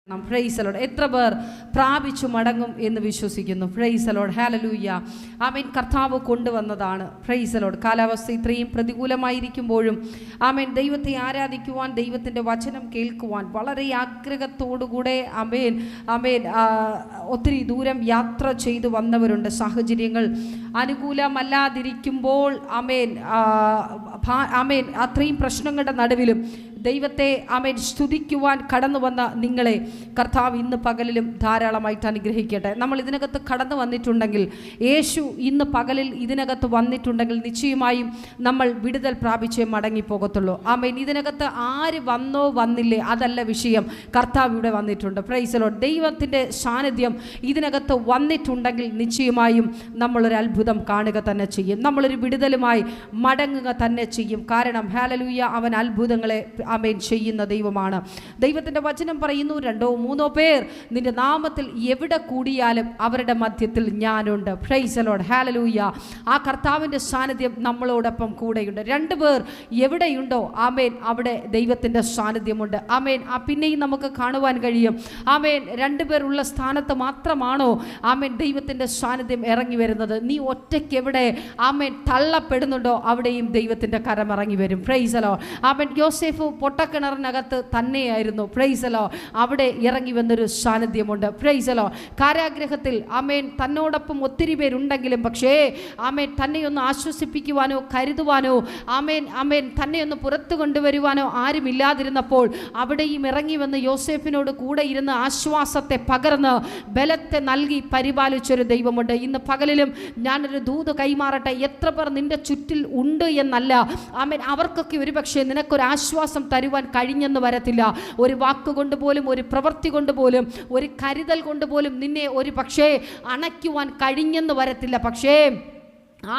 Price the Lord. എത്ര പേർ പ്രാപിച്ചു മടങ്ങും എന്ന് വിശ്വസിക്കുന്നു? Price the lord. ഹല്ലേലൂയ. ആമേൻ. കർത്താവ് കൊണ്ടുവന്നതാണ്. Price the Lord. കാലാവസ്ഥ ഇത്രയും പ്രതികൂലമായിരിക്കുമ്പോഴും ആമേൻ ദൈവത്തെ ആരാധിക്കുവാൻ, ദൈവത്തിൻ്റെ വചനം കേൾക്കുവാൻ വളരെ ആഗ്രഹത്തോടുകൂടെ ആമേൻ ഒത്തിരി ദൂരം യാത്ര ചെയ്തു വന്നവരുണ്ട്. സാഹചര്യങ്ങൾ അനുകൂലമല്ലാതിരിക്കുമ്പോൾ ആമേൻ അത്രയും പ്രശ്നങ്ങളുടെ നടുവിലും ദൈവത്തെ ആമേൻ സ്തുതിക്കുവാൻ കടന്നു വന്ന നിങ്ങളെ കർത്താവ് ഇന്ന് പകലിലും ധാരാളമായിട്ട് അനുഗ്രഹിക്കട്ടെ. നമ്മൾ ഇതിനകത്ത് കടന്നു വന്നിട്ടുണ്ടെങ്കിൽ, യേശു ഇന്ന് പകലിൽ ഇതിനകത്ത് വന്നിട്ടുണ്ടെങ്കിൽ നിശ്ചയമായും നമ്മൾ വിടുതൽ പ്രാപിച്ചേ മടങ്ങിപ്പോകത്തുള്ളൂ. ആമേൻ. ഇതിനകത്ത് ആര് വന്നോ വന്നില്ലേ അതല്ല വിഷയം, കർത്താവ് ഇവിടെ വന്നിട്ടുണ്ട്. Price the Lord. ദൈവത്തിൻ്റെ സാന്നിധ്യം ഇതിനകത്ത് വന്നിട്ടുണ്ടെങ്കിൽ നിശ്ചയമായും നമ്മളൊരു അത്ഭുതം കാണുക തന്നെ ചെയ്യും, നമ്മളൊരു വിടുതലുമായി മടങ്ങുക തന്നെ ചെയ്യും. കാരണം ഹല്ലേലൂയ, അവൻ അത്ഭുതങ്ങളെ ആമേൻ ചെയ്യുന്ന ദൈവമാണ്. ദൈവത്തിൻ്റെ വചനം പറയുന്നു, 2-3 പേർ നിന്റെ നാമത്തിൽ എവിടെ കൂടിയാലും അവരുടെ മധ്യത്തിൽ ഞാനുണ്ട്. Price the lord. ഹല്ലേലൂയ. ആ കർത്താവിൻ്റെ സാന്നിധ്യം നമ്മളോടൊപ്പം കൂടെയുണ്ട്. 2 പേർ എവിടെയുണ്ടോ ആമേൻ അവിടെ ദൈവത്തിൻ്റെ സാന്നിധ്യമുണ്ട്. ആമേൻ. പിന്നെയും നമുക്ക് കാണുവാൻ കഴിയും, ആമേൻ 2 പേർ ഉള്ള സ്ഥാനത്ത് മാത്രമാണോ ആമേൻ ദൈവത്തിൻ്റെ സാന്നിധ്യം ഇറങ്ങി വരുന്നത്? നീ ഒറ്റയ്ക്ക് എവിടെ ആമേൻ തള്ളപ്പെടുന്നുണ്ടോ അവിടെയും ദൈവത്തിൻ്റെ കരം ഇറങ്ങി വരും. Praise the lord. ആമേൻ. യോസേഫ് പൊട്ടക്കിണറിനകത്ത് തന്നെയായിരുന്നു. Praise the lord. അവിടെ ഇറങ്ങി വന്നൊരു സാന്നിധ്യമുണ്ട്. Praise the lord. കാരാഗ്രഹത്തിൽ ആമേൻ തന്നോടൊപ്പം ഒത്തിരി പേരുണ്ടെങ്കിലും പക്ഷേ ആമേൻ തന്നെയൊന്ന് ആശ്വസിപ്പിക്കുവാനോ കരുതുവാനോ ആമേൻ തന്നെയൊന്ന് പുറത്തു കൊണ്ടുവരുവാനോ ആരുമില്ലാതിരുന്നപ്പോൾ അവിടെയും ഇറങ്ങി വന്ന് യോസേഫിനോട് കൂടെ ഇരുന്ന് ആശ്വാസത്തെ പകർന്ന് ബലത്തെ നൽകി പരിപാലിച്ചൊരു ദൈവമുണ്ട്. ഇന്ന് പകലിലും ഞാനൊരു ദൂത് കൈമാറട്ടെ. എത്ര പേർ നിന്റെ ചുറ്റിൽ ഉണ്ട് എന്നല്ല, ആമേൻ അവർക്കൊക്കെ ഒരുപക്ഷെ നിനക്കൊരു ആശ്വാസം തരുവാൻ കഴിഞ്ഞെന്ന് വരത്തില്ല. ഒരു വാക്കുകൊണ്ട് പോലും, ഒരു പ്രവൃത്തി കൊണ്ട് പോലും, ഒരു കരുതൽ കൊണ്ട് പോലും നിന്നെ ഒരു പക്ഷേ അണയ്ക്കുവാൻ കഴിഞ്ഞെന്ന് വരത്തില്ല. പക്ഷേ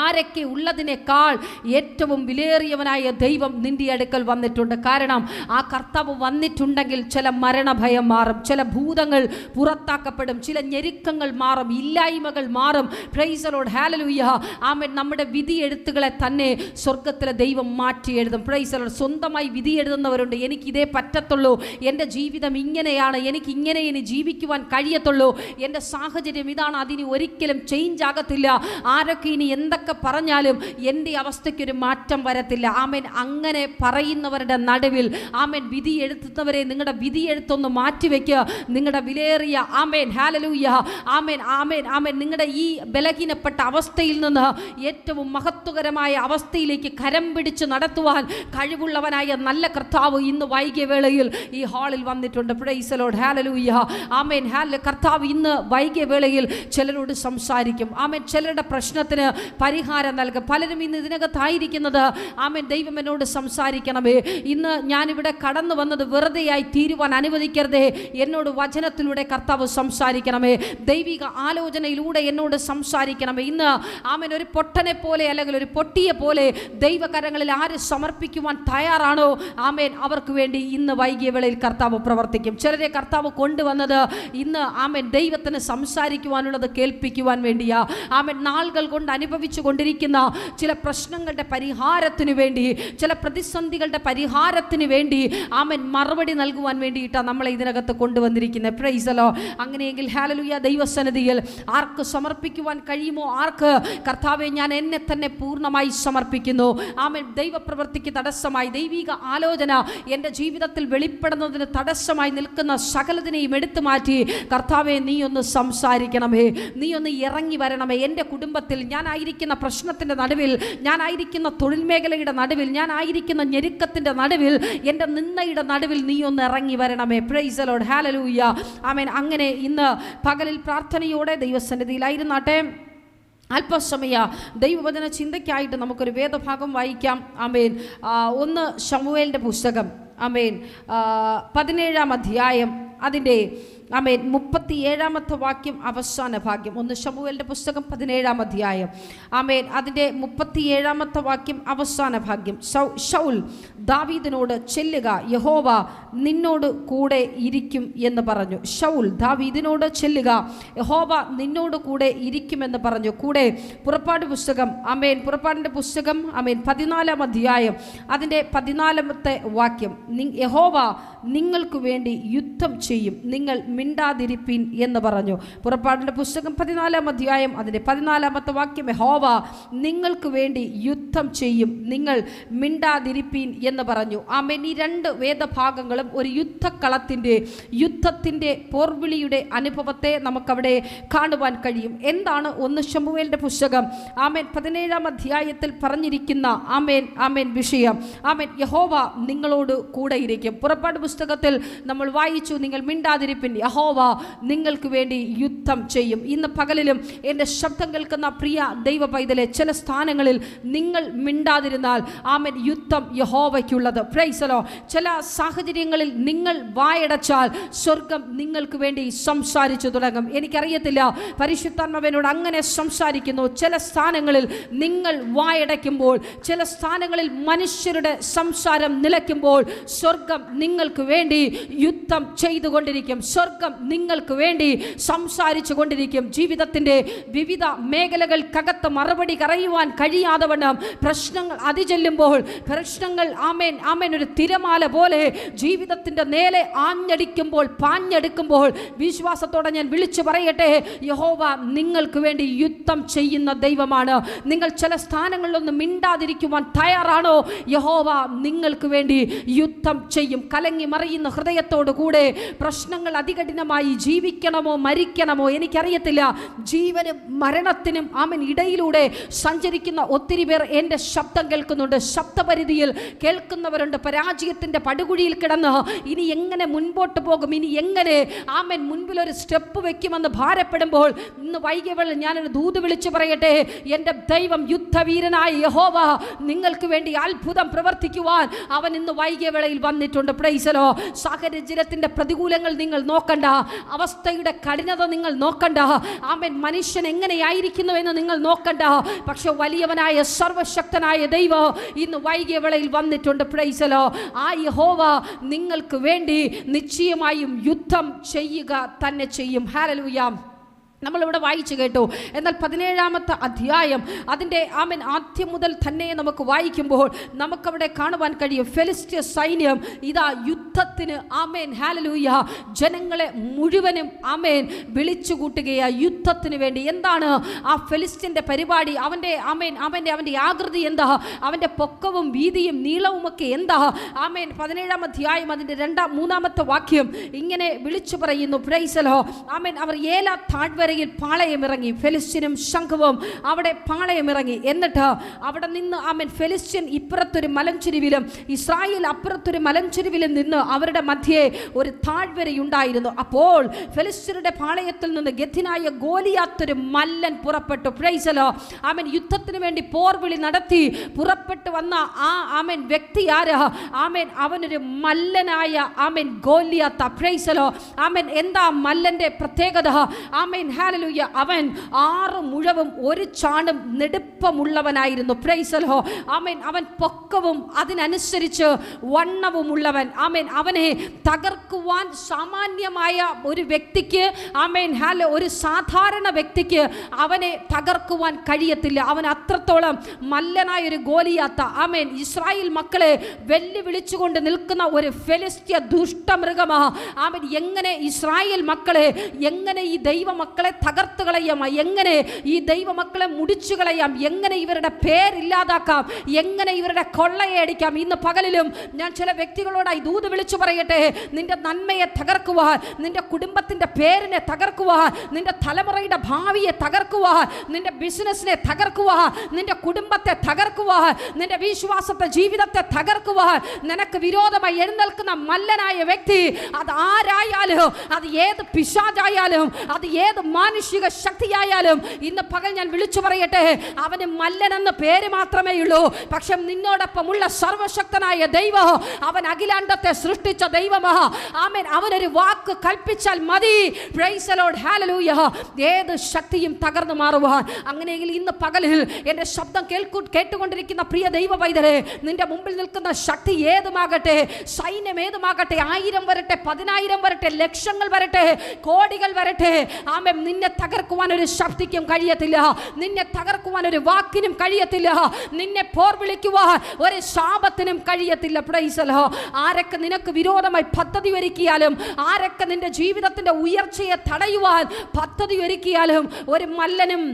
ആരൊക്കെ ഉള്ളതിനേക്കാൾ ഏറ്റവും വിലയേറിയവനായ ദൈവം നിന്റെ അടുക്കൽ വന്നിട്ടുണ്ട്. കാരണം ആ കർത്താവ് വന്നിട്ടുണ്ടെങ്കിൽ ചില മരണഭയം മാറും, ചില ഭൂതങ്ങൾ പുറത്താക്കപ്പെടും, ചില ഞെരുക്കങ്ങൾ മാറും, ഇല്ലായ്മകൾ മാറും. Price the lord. ഹല്ലേലൂയ. ആമേൻ. നമ്മുടെ വിധി എഴുത്തുകളെ തന്നെ സ്വർഗത്തിലെ ദൈവം മാറ്റി എഴുതും. Price the Lord. സ്വന്തമായി വിധി എഴുതുന്നവരുണ്ട്. എനിക്കിതേ പറ്റത്തുള്ളൂ, എൻ്റെ ജീവിതം ഇങ്ങനെയാണ്, എനിക്ക് ഇങ്ങനെ ഇനി ജീവിക്കുവാൻ കഴിയത്തുള്ളൂ, എൻ്റെ സാഹചര്യം ഇതാണ്, അതിന് ഒരിക്കലും ചേഞ്ച് ആകത്തില്ല, ആരൊക്കെ ഇനി എന്തൊക്കെ പറഞ്ഞാലും എൻ്റെ അവസ്ഥയ്ക്കൊരു മാറ്റം വരത്തില്ല. ആമേൻ. അങ്ങനെ പറയുന്നവരുടെ നടുവിൽ ആമേൻ വിധി എഴുത്തുന്നവരെ, നിങ്ങളുടെ വിധി എഴുത്തൊന്ന് മാറ്റിവെക്കുക. നിങ്ങളുടെ വിലയേറിയ ആമേൻ ഹല്ലേലൂയ ആമേൻ നിങ്ങളുടെ ഈ ബലഹീനപ്പെട്ട അവസ്ഥയിൽ നിന്ന് ഏറ്റവും മഹത്വകരമായ അവസ്ഥയിലേക്ക് കരം പിടിച്ച് നടത്തുവാൻ കഴിവുള്ളവനായ നല്ല കർത്താവ് ഇന്ന് വൈകിയ വേളയിൽ ഈ ഹാളിൽ വന്നിട്ടുണ്ട്. Price the lord. ഹല്ലേലൂയ. ആമേൻ. കർത്താവ് ഇന്ന് വൈകിയ വേളയിൽ ചിലരോട് സംസാരിക്കും. ആമേൻ. ചിലരുടെ പ്രശ്നത്തിന് പരിഹാരം നൽകും. പലരും ഇന്ന് ഇതിനകത്തായിരിക്കുന്നത് ആമേൻ ദൈവം എന്നോട് സംസാരിക്കണമേ, ഇന്ന് ഞാനിവിടെ കടന്നു വന്നത് വെറുതെയായി തീരുവാൻ അനുവദിക്കരുതേ, എന്നോട് വചനത്തിലൂടെ കർത്താവ് സംസാരിക്കണമേ, ദൈവിക ആലോചനയിലൂടെ എന്നോട് സംസാരിക്കണമേ. ഇന്ന് ആമേൻ ഒരു പൊട്ടനെ പോലെ അല്ലെങ്കിൽ ഒരു പൊട്ടിയെ പോലെ ദൈവകരങ്ങളിൽ ആര് സമർപ്പിക്കുവാൻ തയ്യാറാണോ ആമേൻ അവർക്ക് വേണ്ടി ഇന്ന് വൈകിയ വേളയിൽ കർത്താവ് പ്രവർത്തിക്കും. ചിലരെ കർത്താവ് കൊണ്ടുവന്നത് ഇന്ന് ആമേൻ ദൈവത്തിന് സംസാരിക്കുവാനുള്ളത് കേൾപ്പിക്കുവാൻ വേണ്ടിയാ. ആമേൻ നാളുകൾ കൊണ്ട് അനുഭവിച്ചു കൊണ്ടിരിക്കുന്ന ചില പ്രശ്നങ്ങളുടെ പരിഹാരത്തിന് വേണ്ടി, ചില പ്രതിസന്ധികളുടെ പരിഹാരത്തിന് വേണ്ടി ആമേൻ മറുപടി നൽകുവാൻ വേണ്ടിയിട്ടാണ് നമ്മളെ ഇതിനകത്ത് കൊണ്ടുവന്നിരിക്കുന്നത്. Price the Lord. അങ്ങനെയെങ്കിൽ ഹല്ലേലൂയ ദൈവസന്നിധിയിൽ ആർക്ക് സമർപ്പിക്കുവാൻ കഴിയുമോ ആർക്ക് കർത്താവേ ഞാൻ എന്നെ തന്നെ പൂർണ്ണമായി സമർപ്പിക്കുന്നു. ആമേൻ. ദൈവപ്രവൃത്തിക്ക് തടസ്സമായി, ദൈവിക ആലോചന എൻ്റെ ജീവിതത്തിൽ വെളിപ്പെടുന്നതിന് തടസ്സമായി നിൽക്കുന്ന സകലതിനെയും എടുത്തു മാറ്റി കർത്താവേ നീ ഒന്ന് സംസാരിക്കണമേ, നീ ഒന്ന് ഇറങ്ങി വരണമേ. എൻ്റെ കുടുംബത്തിൽ ഞാനായിരിക്കുന്ന പ്രശ്നത്തിൻ്റെ നടുവിൽ, ഞാനായിരിക്കുന്ന തൊഴിൽ മേഖലയുടെ നടുവിൽ, ഞാനായിരിക്കുന്ന ഞെരുക്കത്തിൻ്റെ നടുവിൽ, എൻ്റെ നിന്നയുടെ നടുവിൽ നീ ഒന്ന് ഇറങ്ങി വരണമേ. Price the lord. ഹല്ലേലൂയ. ആമേൻ. അങ്ങനെ ഇന്ന് പകലിൽ പ്രാർത്ഥനയോടെ ദൈവസന്നിധിയിലായിരുന്നാട്ടെ. അല്പസമയ ദൈവവചന ചിന്തയ്ക്കായിട്ട് നമുക്കൊരു വേദഭാഗം വായിക്കാം. ആമേൻ. 1 ശമൂവേലിൻ്റെ പുസ്തകം ആമേൻ 17-ാം അധ്യായം അതിൻ്റെ ആമേൻ 37 വാക്യം അവസാന ഭാഗ്യം. 1 ശമൂവേലിന്റെ പുസ്തകം 17 അധ്യായം ആമേൻ അതിൻ്റെ 37 വാക്യം അവസാന ഭാഗ്യം. ശൗൽ ദാവീദിനോട് ചെല്ലുക, യഹോവ നിന്നോട് കൂടെ ഇരിക്കും എന്ന് പറഞ്ഞു. ശൗൽ ദാവീദിനോട് ചെല്ലുക, യഹോവ നിന്നോട് കൂടെ ഇരിക്കുമെന്ന് പറഞ്ഞു. കൂടെ പുറപ്പാട് പുസ്തകം ആമേൻ പുറപ്പാടിൻ്റെ പുസ്തകം ആമേൻ 14 അധ്യായം അതിൻ്റെ 14 വാക്യം, യഹോവ നിങ്ങൾക്ക് വേണ്ടി യുദ്ധം ചെയ്യും, നിങ്ങൾ മിണ്ടാതിരിപ്പിൻ എന്ന് പറഞ്ഞു. പുറപ്പാടിൻ്റെ പുസ്തകം 14 അധ്യായം അതിൻ്റെ 14 വാക്യം, യഹോവ നിങ്ങൾക്ക് വേണ്ടി യുദ്ധം ചെയ്യും, നിങ്ങൾ മിണ്ടാതിരിപ്പിൻ എന്ന് പറഞ്ഞു. ആമേൻ ഈ 2 വേദഭാഗങ്ങളും ഒരു യുദ്ധത്തിൻ്റെ പോർവിളിയുടെ അനുഭവത്തെ നമുക്കവിടെ കാണുവാൻ കഴിയും. എന്താണ് 1 ശമൂവേലിന്റെ പുസ്തകം ആമേൻ 17 അധ്യായത്തിൽ പറഞ്ഞിരിക്കുന്ന ആമേൻ വിഷയം? ആമേൻ യഹോവ നിങ്ങളോട് കൂടെ ഇരിക്കും. പുറപ്പാട് പുസ്തകത്തിൽ നമ്മൾ വായിച്ചു, നിങ്ങൾ മിണ്ടാതിരിപ്പിൻ, യഹോവ നിങ്ങൾക്ക് വേണ്ടി യുദ്ധം ചെയ്യും. ഇന്ന് പകലിലും എൻ്റെ ശബ്ദം കേൾക്കുന്ന പ്രിയ ദൈവ പൈതലെ, ചില സ്ഥാനങ്ങളിൽ നിങ്ങൾ മിണ്ടാതിരുന്നാൽ ആമേൻ യുദ്ധം യഹോവയ്ക്കുള്ളത്. Price the Lord. ചില സാഹചര്യങ്ങളിൽ നിങ്ങൾ വായടച്ചാൽ സ്വർഗം നിങ്ങൾക്ക് വേണ്ടി സംസാരിച്ചു തുടങ്ങും. എനിക്കറിയത്തില്ല, പരിശുദ്ധാത്മാവിനോട് അങ്ങനെ സംസാരിക്കുന്നു. ചില സ്ഥാനങ്ങളിൽ നിങ്ങൾ വായടയ്ക്കുമ്പോൾ, ചില സ്ഥാനങ്ങളിൽ മനുഷ്യരുടെ സംസാരം നിലയ്ക്കുമ്പോൾ സ്വർഗം നിങ്ങൾക്ക് വേണ്ടി യുദ്ധം ചെയ്തുകൊണ്ടിരിക്കും. സ്വർഗം നിങ്ങൾക്ക് വേണ്ടി സംസാരിച്ചു കൊണ്ടിരിക്കും. ജീവിതത്തിൻ്റെ വിവിധ മേഖലകൾക്കകത്ത് മറുപടി പറയുവാൻ കഴിയാതെ വണ്ണം പ്രശ്നങ്ങൾ അതിചെല്ലുമ്പോൾ, പ്രശ്നങ്ങൾ ആമേൻ ഒരു തിരമാല പോലെ ജീവിതത്തിൻ്റെ നേരെ ആഞ്ഞടിക്കുമ്പോൾ, പാഞ്ഞെടുക്കുമ്പോൾ, വിശ്വാസത്തോടെ ഞാൻ വിളിച്ചു പറയട്ടെ, യഹോവ നിങ്ങൾക്ക് വേണ്ടി യുദ്ധം ചെയ്യുന്ന ദൈവമാണ്. നിങ്ങൾ ചില സ്ഥാനങ്ങളിലൊന്നും മിണ്ടാതിരിക്കുവാൻ തയ്യാറാണോ? യഹോവ നിങ്ങൾക്ക് വേണ്ടി യുദ്ധം ചെയ്യും. കലങ്ങി മറിയുന്ന ഹൃദയത്തോടു കൂടെ പ്രശ്നങ്ങൾ അതികഠിനമായി ജീവിക്കണമോ മരിക്കണമോ എനിക്കറിയത്തില്ല, ജീവനും മരണത്തിനും ആമേൻ ഇടയിലൂടെ സഞ്ചരിക്കുന്ന ഒത്തിരി പേർ എൻ്റെ ശബ്ദം കേൾക്കുന്നുണ്ട്. ശബ്ദപരിധിയിൽ കേൾക്കുന്നവരുണ്ട്. പരാജയത്തിൻ്റെ പടുകുഴിയിൽ കിടന്ന് ഇനി എങ്ങനെ മുൻപോട്ട് പോകും, ഇനി എങ്ങനെ ആമേൻ മുൻപിലൊരു സ്റ്റെപ്പ് വെക്കുമെന്ന് ഭാരപ്പെടുമ്പോൾ, ഇന്ന് വൈകിയവൾ ഞാനൊരു ദൂത് വിളിച്ചു പറയട്ടെ, എൻ്റെ ദൈവം യുദ്ധവീരനായ യഹോവ നിങ്ങൾക്ക് വേണ്ടി അത്ഭുതം പ്രവർത്തിക്കുവാൻ അവൻ ഇന്ന് വൈകിയ വേളയിൽ വന്നിട്ടുണ്ട്. Price the Lord. സാഹചര്യത്തിൻ്റെ പ്രതികൂലങ്ങൾ നിങ്ങൾ നോക്കണ്ട, അവസ്ഥയുടെ കഠിനത നിങ്ങൾ നോക്കണ്ട, ആമേൻ മനുഷ്യൻ എങ്ങനെയായിരിക്കുന്നു എന്ന് നിങ്ങൾ നോക്കണ്ട. പക്ഷെ വലിയവനായ സർവശക്തനായ ദൈവം ഇന്ന് വൈകിയ വേളയിൽ വന്നിട്ടുണ്ട്. Price the Lord. ആ യഹോവ നിങ്ങൾക്ക് വേണ്ടി നിശ്ചയമായും യുദ്ധം ചെയ്യുക തന്നെ ചെയ്യും. ഹല്ലേലൂയ. നമ്മളിവിടെ വായിച്ചു കേട്ടു. എന്നാൽ 17 അധ്യായം അതിൻ്റെ ആമേൻ ആദ്യം മുതൽ തന്നെ നമുക്ക് വായിക്കുമ്പോൾ നമുക്കവിടെ കാണുവാൻ കഴിയും, ഫെലിസ്ത്യ സൈന്യം ഇതാ യുദ്ധത്തിന് ആമേൻ ഹല്ലേലൂയ ജനങ്ങളെ മുഴുവനും ആമേൻ വിളിച്ചു കൂട്ടുകയാ യുദ്ധത്തിന് വേണ്ടി. എന്താണ് ആ ഫെലിസ്ത്യൻ്റെ പരിപാടി? അവൻ്റെ ആകൃതി എന്താ? അവൻ്റെ പൊക്കവും വീതിയും നീളവുമൊക്കെ എന്താ? ആമേൻ 17 അധ്യായം അതിൻ്റെ 3 വാക്യം ഇങ്ങനെ വിളിച്ചു പറയുന്നു. Praise the lord. ആമേൻ അവർ ഏലാ താഴ്വരയിൽ പാളയമിറങ്ങി, ഫെലിസ്ത്യനും സംഘവും അവിടെ പാളയമിറങ്ങി. എന്നിട്ട് അവിടെ നിന്ന് ആമേൻ ഫെലിസ്ത്യൻ ഇപ്പുറത്തൊരു മലഞ്ചെരിവിലും ഇസ്രായേൽ അപ്പുറത്തൊരു മലഞ്ചെരിവിലും നിന്ന് അവരുടെ മധ്യേ ഒരു താഴ്വരയുണ്ടായിരുന്നു. അപ്പോൾ ഫെലിസ്ത്യരുടെ പാളയത്തിൽ നിന്ന് ഗത്തിനായ ഗോലിയാത്തൊരു മല്ലൻ പുറപ്പെട്ടു. Price the lord. ആമേൻ യുദ്ധത്തിന് വേണ്ടി പോർവിളി നടത്തി പുറപ്പെട്ടു വന്ന ആ ആമേൻ വ്യക്തി ആരാ? ആമേൻ അവനൊരു മല്ലനായ ആമേൻ ഗോലിയാത്ത. Praise the lord. ആമേൻ എന്താ മല്ലന്റെ പ്രത്യേകത? ആമേൻ ഹല്ലേലൂയ. അവൻ 6 മുഴവും 1 ചാണും നെടുപ്പമുള്ളവനായിരുന്നു. Praise the lord. ആമേൻ അവൻ പൊക്കവും അതിനനുസരിച്ച് വണ്ണവും ഉള്ളവൻ. ആമേൻ അവനെ തകർക്കുവാൻ സാമാന്യമായ ഒരു വ്യക്തിക്ക്, ആമേൻ ഒരു സാധാരണ വ്യക്തിക്ക് അവനെ തകർക്കുവാൻ കഴിയത്തില്ല. അവൻ അത്രത്തോളം മല്ലനായൊരു ഗോലിയാത്ത, ആമേൻ ഇസ്രായേൽ മക്കളെ വെല്ലുവിളിച്ചുകൊണ്ട് നിൽക്കുന്ന ഒരു ഫെലിസ്ത്യ ദുഷ്ടമൃഗമാ. ആമേൻ എങ്ങനെ ഇസ്രായേൽ മക്കളെ, എങ്ങനെ ഈ ദൈവമക്കളെ തകർത്ത് കളയാം, എങ്ങനെ ഈ ദൈവമക്കളെ മുടിച്ചു കളയാം, എങ്ങനെ ഇവരുടെ പേരില്ലാതാക്കാം, എങ്ങനെ ഇവരുടെ കൊള്ളയടിക്കാം. ഇന്ന് പകലിലും ഞാൻ ചില വ്യക്തികളോടായി ദൂത് വിളിച്ചു പറയട്ടെ, നിന്റെ നന്മയെ തകർക്കുവാൻ, നിന്റെ കുടുംബത്തിൻ്റെ പേരിനെ തകർക്കുവാൻ, നിന്റെ തലമുറയുടെ ഭാവിയെ തകർക്കുവാൻ, നിന്റെ ബിസിനസ്സിനെ തകർക്കുവാൻ, നിന്റെ കുടുംബത്തെ തകർക്കുവാൻ, നിന്റെ വിശ്വാസത്തെ ജീവിതത്തെ തകർക്കുവാൻ നിനക്ക് വിരോധമായി എഴുന്നേൽക്കുന്ന മല്ലനായ വ്യക്തി, അത് ആരായാലും, അത് ഏത് പിശാചായാലും, അത് ഏത് മാനുഷിക ശക്തിയായാലും ഇന്ന് പകൽ ഞാൻ വിളിച്ചു പറയട്ടെ, അവന് മല്ലനെന്ന പേര് മാത്രമേ ഉള്ളൂ. പക്ഷെ നിന്നോടൊപ്പമുള്ള സർവശക്തനായ ദൈവം, അവൻ അഖിലാണ്ടത്തെ സൃഷ്ടിച്ച ദൈവമാ. ആമേൻ. അവനൊരു വാക്ക് കൽപ്പിച്ചാൽ മതി. Price the lord, hallelujah. ഏത് ശക്തിയും തകർന്നു മാറുവാൻ. അങ്ങനെയെങ്കിൽ ഇന്ന് പകലിൽ എൻ്റെ ശബ്ദം കേട്ടുകൊണ്ടിരിക്കുന്ന പ്രിയ ദൈവ പൈതലേ, നിന്റെ മുമ്പിൽ നിൽക്കുന്ന ശക്തി ഏതുമാകട്ടെ, സൈന്യം ഏതുമാകട്ടെ, 1000 വരട്ടെ, 10,000 വരട്ടെ, ലക്ഷങ്ങൾ വരട്ടെ, കോടികൾ വരട്ടെ, ആമേൻ, നിന്നെ തകർക്കുവാൻ ഒരു ശക്തിക്കും കഴിയത്തില്ല. നിന്നെ തകർക്കുവാൻ ഒരു വാക്കിനും കഴിയത്തില്ല. നിന്നെ പോർ വിളിക്കുവാൻ ഒരു ശാപത്തിനും കഴിയത്തില്ല. Praise the Lord. ആരൊക്കെ നിനക്ക് വിരോധമായി പദ്ധതി ഒരുക്കിയാലും, ആരൊക്കെ നിന്റെ ജീവിതത്തിന്റെ ഉയർച്ചയെ തടയുവാൻ പദ്ധതി ഒരുക്കിയാലും, ഒരു മല്ലനും